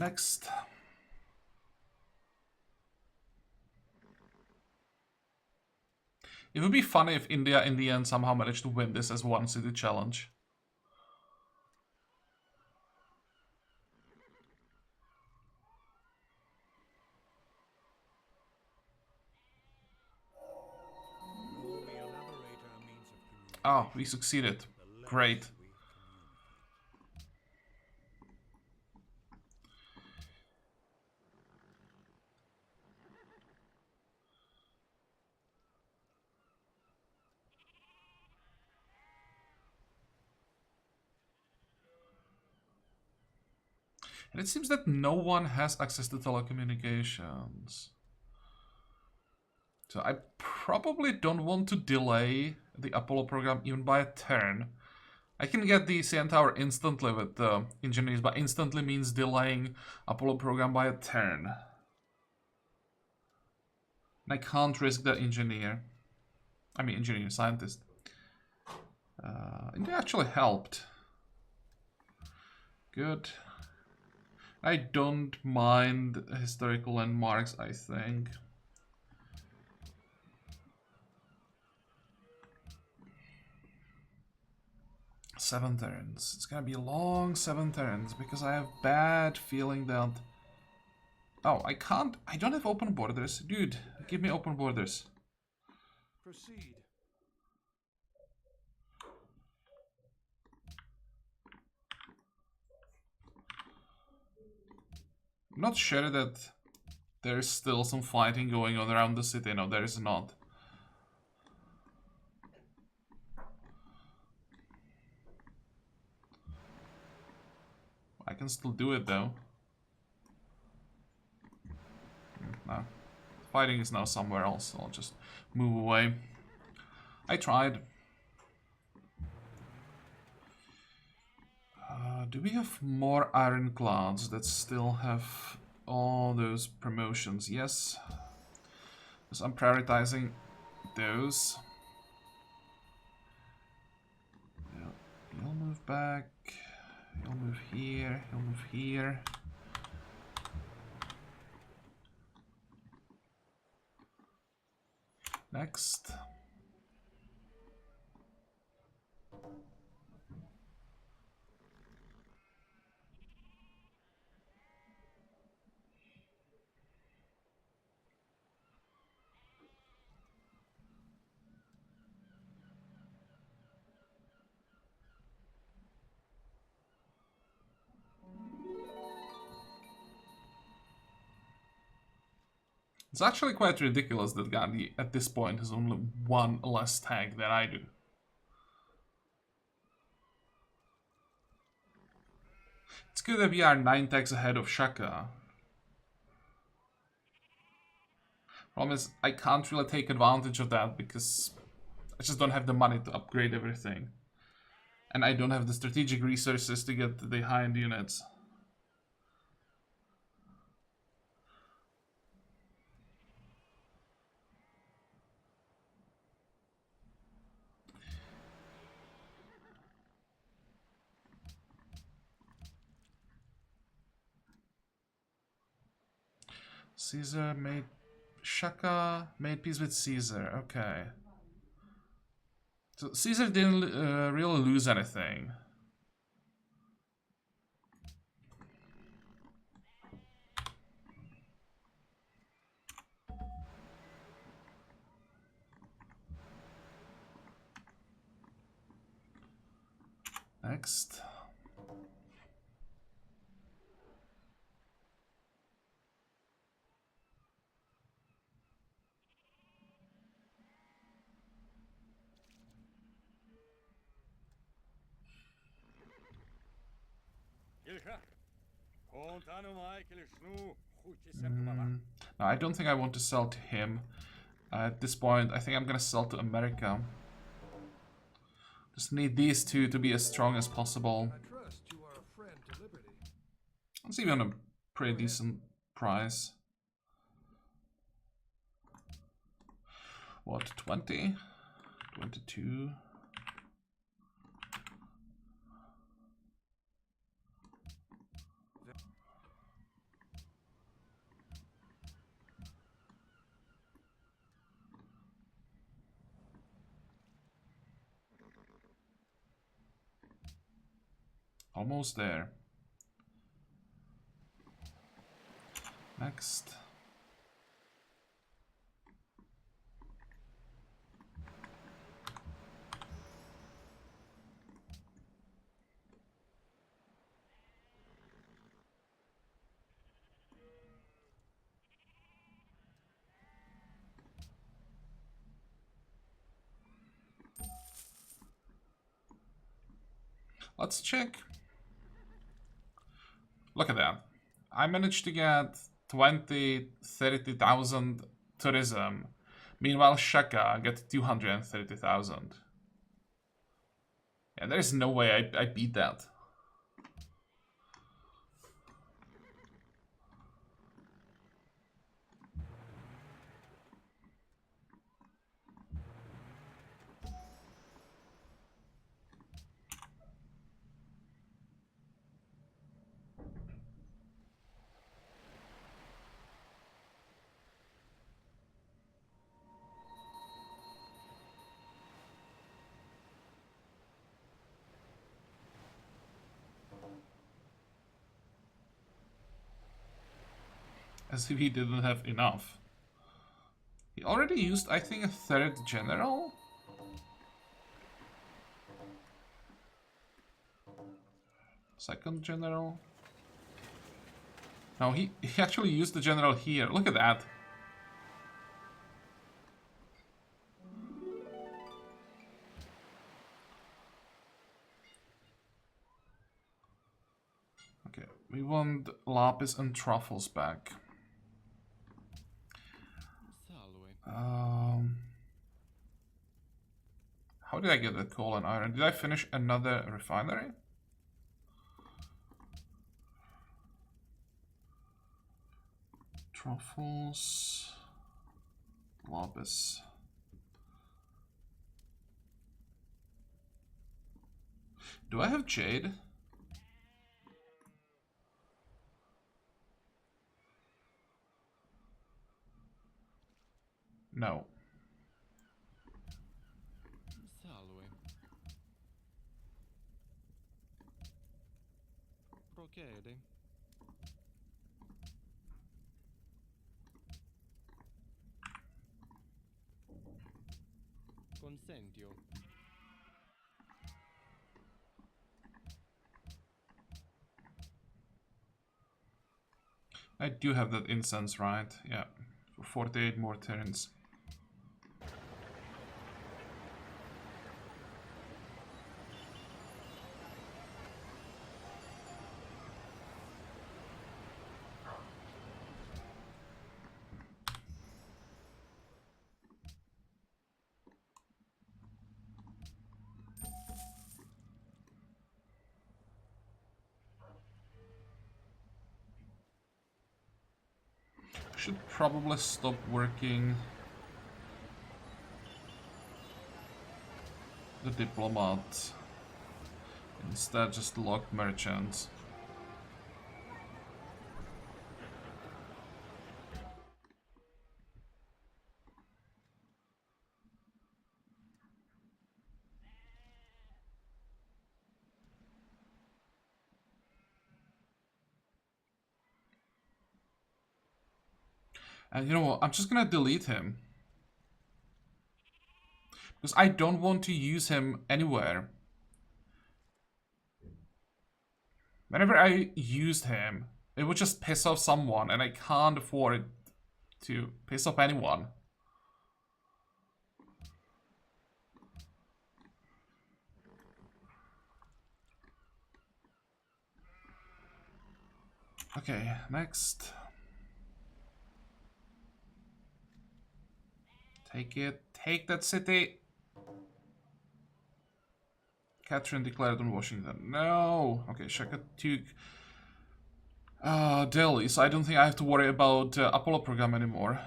Speaker 1: Next. It would be funny if India in the end somehow managed to win this as one city challenge.
Speaker 2: The elaborator means of communication.
Speaker 1: Oh, we succeeded.
Speaker 2: The less
Speaker 1: Great.
Speaker 2: we communicate.
Speaker 1: And it seems that no one has access to telecommunications. So I probably don't want to delay the Apollo program even by a turn. I can get the CN Tower instantly with the engineers, but instantly means delaying Apollo program by a turn. And I can't risk that engineer. I mean engineer, scientist. It actually helped. Good. I don't mind historical landmarks, I think. Seven turns. It's gonna be long 7 turns because I have bad feeling that... Oh, I can't... I don't have open borders. Dude, give me open borders.
Speaker 4: Proceed.
Speaker 1: I'm not sure that there's still some fighting going on around the city. No, there is not. I can still do it though. No. Fighting is now somewhere else, so I'll just move away. I tried. Do we have more ironclads that still have all those promotions? Yes. So I'm prioritizing those. Yeah, you'll move back. You'll move here. You'll move here. Next. It's actually quite ridiculous that Gandhi at this point has only one less tag than I do. It's good that we are 9 tags ahead of Shaka. Problem is, I can't really take advantage of that because I just don't have the money to upgrade everything. And I don't have the strategic resources to get the high-end units. Caesar made... Shaka made peace with Caesar, okay. So Caesar didn't really lose anything. Next.
Speaker 6: Ilka. Kontanu Michael Shnu.
Speaker 1: No, I don't think I want to sell to him. At this point, I think I'm gonna sell to America. Just need these two to be as strong as possible.
Speaker 4: I trust you are a friend to liberty.
Speaker 1: It's even a pretty decent price. What, 20? 22? Almost there. Next. Let's check. Look at that. I managed to get 30,000 tourism. Meanwhile, Shaka get 230,000. Yeah, there's no way I beat that. As if he didn't have enough. He already used, I think, a third general? Second general? No, he actually used the general here. Look at that. Okay, we want lapis and truffles back.
Speaker 5: Salve.
Speaker 1: How did I get the coal and iron? Did I finish another refinery? Truffles, lapis. Do I have jade? No.
Speaker 5: Salve. Procede. Consentio.
Speaker 1: I do have that incense, right? Yeah. For 48 more turns. Should probably stop working the diplomat. Instead, just log merchants. And you know what? I'm just gonna delete him. Because I don't want to use him anywhere. Whenever I used him, it would just piss off someone, and I can't afford to piss off anyone. Okay, next. Take it. Take that city. Catherine declared on Washington. No. Okay, Shaka took Delhi, so I don't think I have to worry about Apollo program anymore.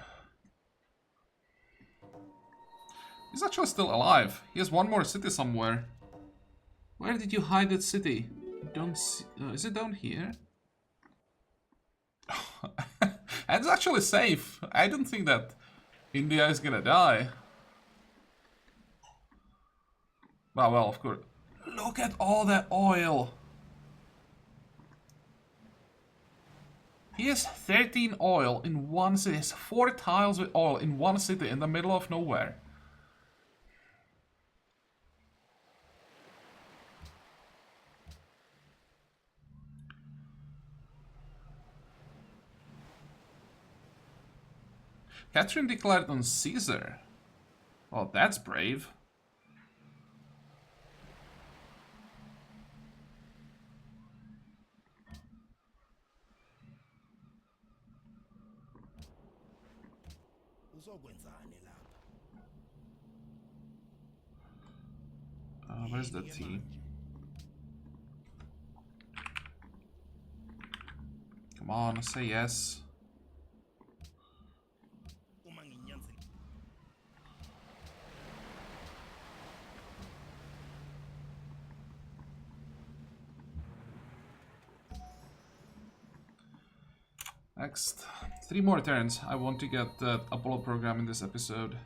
Speaker 1: He's actually still alive. He has one more city somewhere. Where did you hide that city? Don't see, is it down here? It's actually safe. I don't think that India is gonna die. Well, of course. Look at all that oil. He has 13 oil in one city. He has 4 tiles with oil in one city in the middle of nowhere. Catherine declared on Caesar. Well, that's brave. Where's the tea? Come on, say yes. Next. 3 more turns. I want to get the Apollo program in this episode.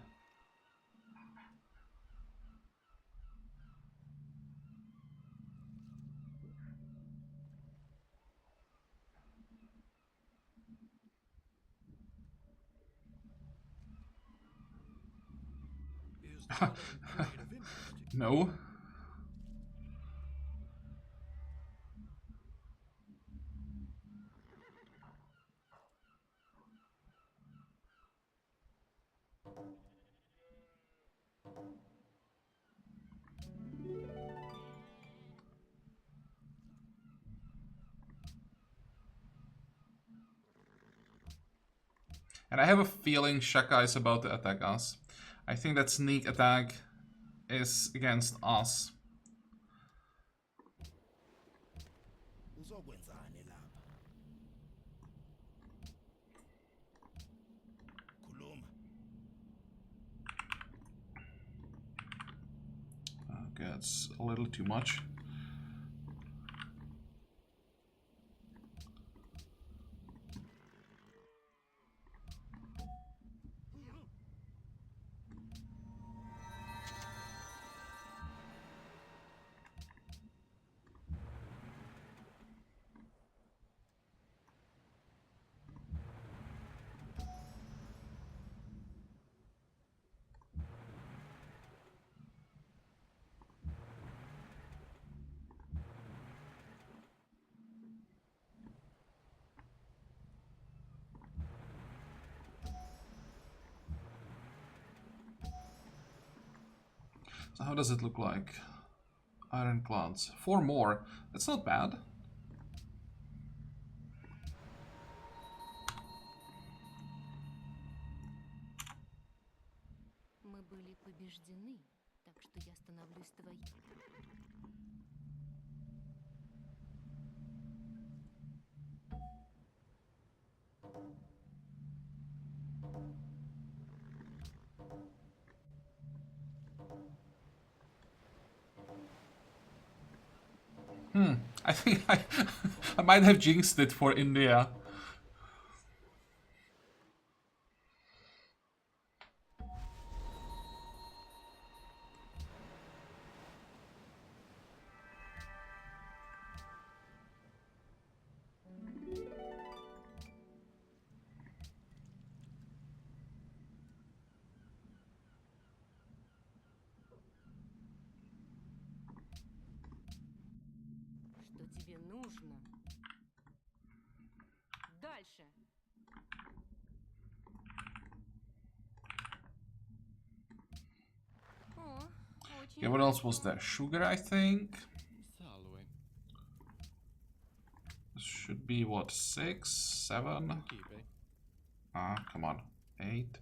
Speaker 4: Not a period of interest.
Speaker 1: No. And I have a feeling Shaka is about to attack us. I think that sneak attack is against us.
Speaker 7: Uzokwenzani lapha? Khuluma.
Speaker 1: Okay, that's a little too much. So how does it look like? Ironclads. 4 more. That's not bad.
Speaker 3: Мы были побеждены, так что я становлюсь твоей.
Speaker 1: I think I might have jinxed it for India.
Speaker 3: Что тебе нужно? Дальше. О, очень
Speaker 1: Okay, what else was
Speaker 3: хорошо.
Speaker 1: there? Sugar, I think.
Speaker 5: Salve.
Speaker 1: Should be what, 6, 7?
Speaker 5: Keep it.
Speaker 1: Ah, come on. 8.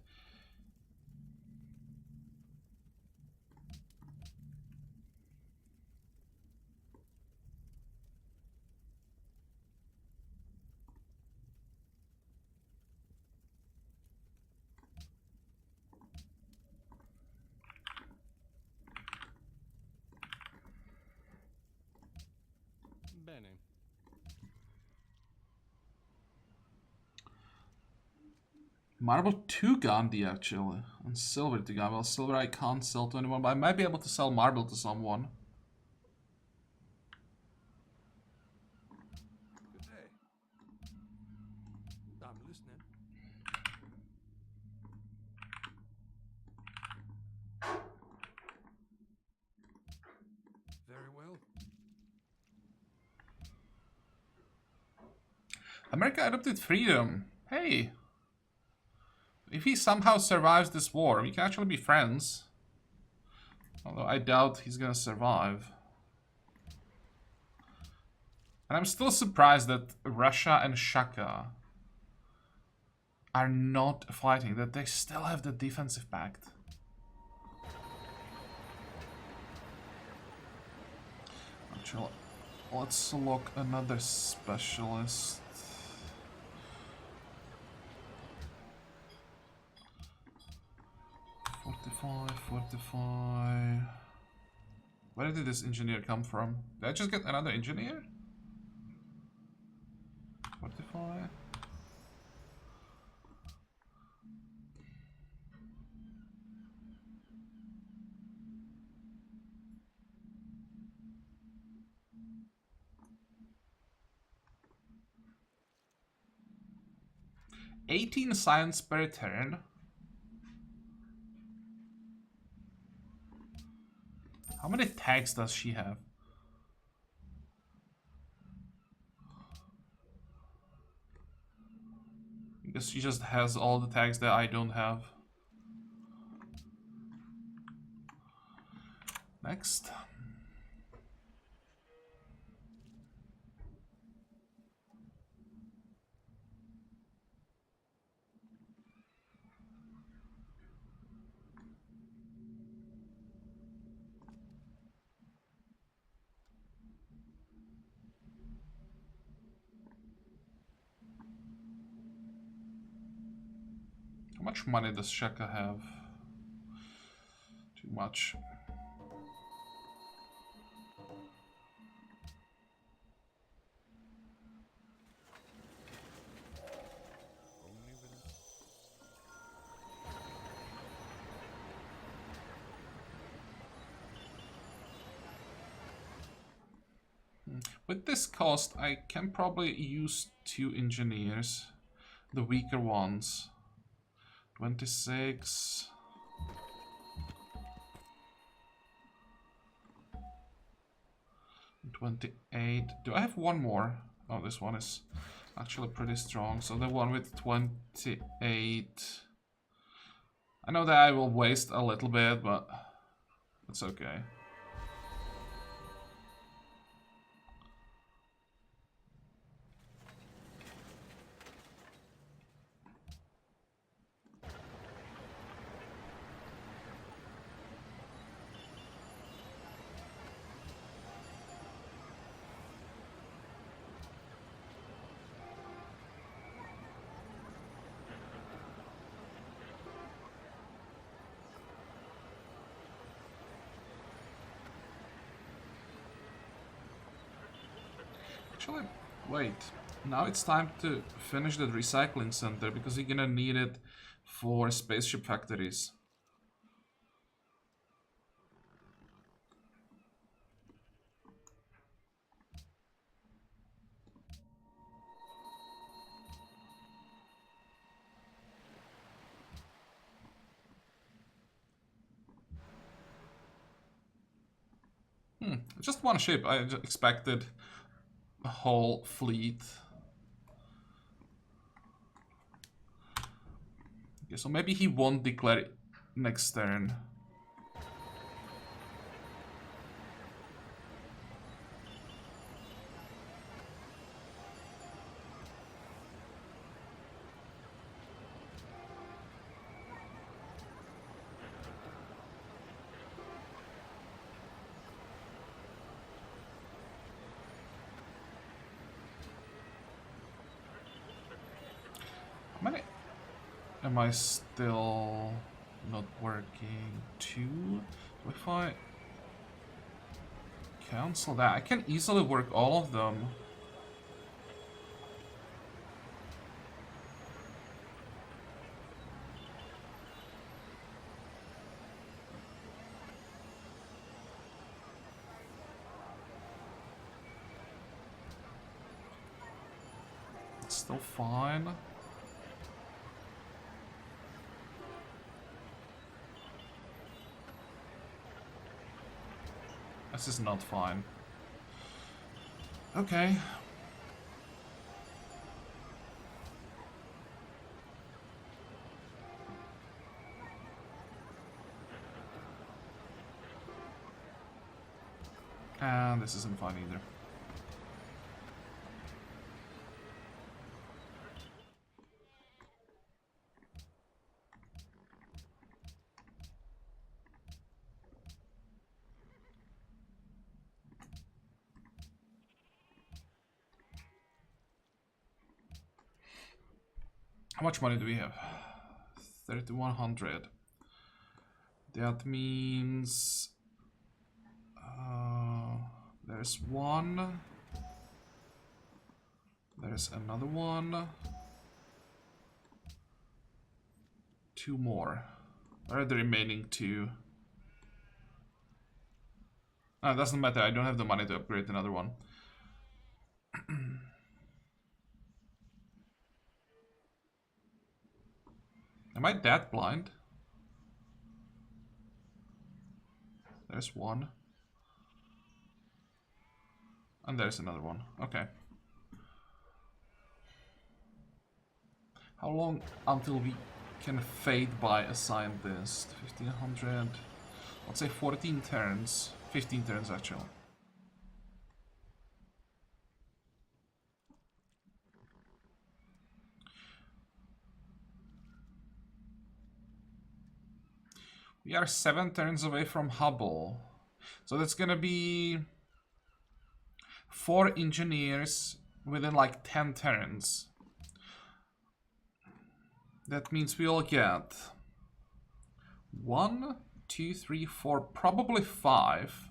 Speaker 5: Bene.
Speaker 1: Marble to Gandhi, actually. And silver to Gandhi. Well, silver I can't sell to anyone, but I might be able to sell marble to someone.
Speaker 4: Good day. I'm listening. Very well.
Speaker 1: America adopted freedom. Hey. If he somehow survives this war, we can actually be friends. Although I doubt he's gonna survive. And I'm still surprised that Russia and Shaka are not fighting, that they still have the defensive pact. Actually, let's look another specialist. Fortify. Where did this engineer come from? Did I just get another engineer? Fortify. $18 science per turn. How many tags does she have? I guess she just has all the tags that I don't have. Next. How much money does Shaka have? Too much.
Speaker 2: Only with
Speaker 1: With this cost, I can probably use 2 engineers. The weaker ones. 26. 28. Do I have one more? Oh, this one is actually pretty strong. So the one with 28. I know that I will waste a little bit, but it's okay. Actually, wait. Now it's time to finish the recycling center because you're gonna need it for spaceship factories. Just one ship. I expected a whole fleet. Okay, so maybe he won't declare it next turn. How many am I still not working? 2? If I cancel that, I can easily work all of them. It's still fine. This is not fine. Okay. And this isn't fine either. How much money do we have? 3,100. That means there's one. There's another one. 2 more. Where are the remaining 2? Ah, it doesn't matter. I don't have the money to upgrade another one. Am I that blind? There's one. And there's another one. Okay. How long until we can fade by a scientist? 1500. Let's say 14 turns. 15 turns actually. We are 7 turns away from Hubble. So that's gonna be 4 engineers within like 10 turns. That means we'll get 1, 2, 3, 4, probably 5.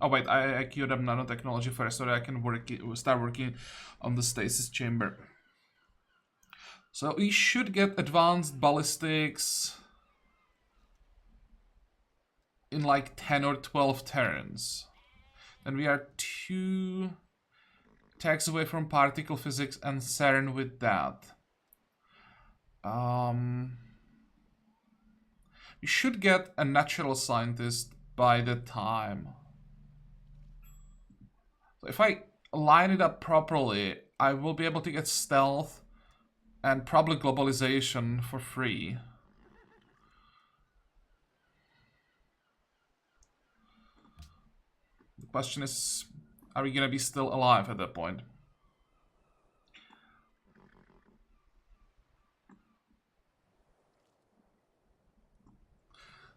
Speaker 1: Oh wait, I queued up nanotechnology first so that I can start working on the stasis chamber. So we should get advanced ballistics in like 10 or 12 turns. Then we are 2 tags away from particle physics and CERN with that. We should get a natural scientist by the time. So if I line it up properly, I will be able to get stealth and probably globalization for free. The question is, are we gonna be still alive at that point?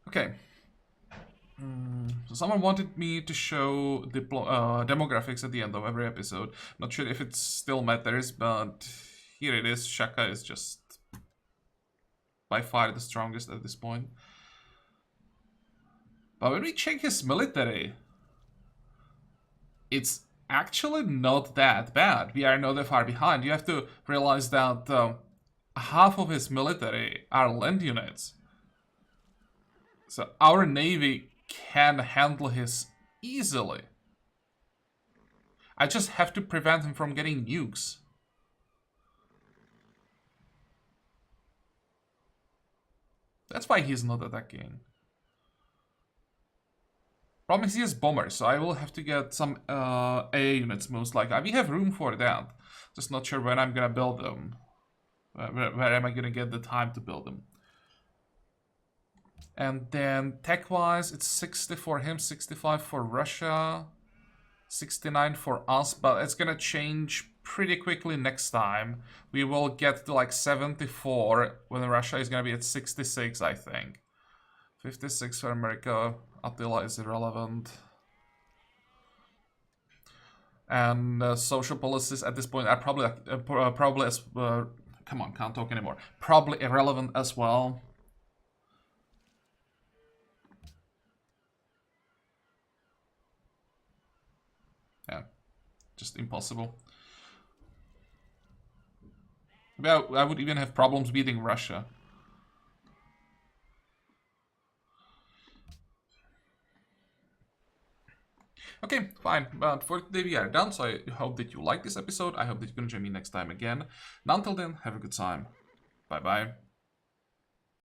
Speaker 1: Okay. So someone wanted me to show demographics at the end of every episode. Not sure if it still matters, but here it is. Shaka is just by far the strongest at this point. But when we check his military, it's actually not that bad. We are not that far behind. You have to realize that half of his military are land units. So our navy can handle his easily. I just have to prevent him from getting nukes. That's why he's not attacking. Problem is he has bombers, so I will have to get some AA units most likely. We have room for that. Just not sure when I'm gonna build them. Where am I gonna get the time to build them? And then tech-wise, it's 60 for him, 65 for Russia, 69 for us, but it's gonna change pretty quickly next time. We will get to like 74 when Russia is gonna be at 66, I think. 56 for America. Attila is irrelevant. And social policies at this point are probably as come on, can't talk anymore. Probably irrelevant as well. Yeah, just impossible. Well, I would even have problems beating Russia. Okay, fine, but for today we are done, so I hope that you liked this episode. I hope that you're gonna join me next time again. And until then, have a good time. Bye-bye.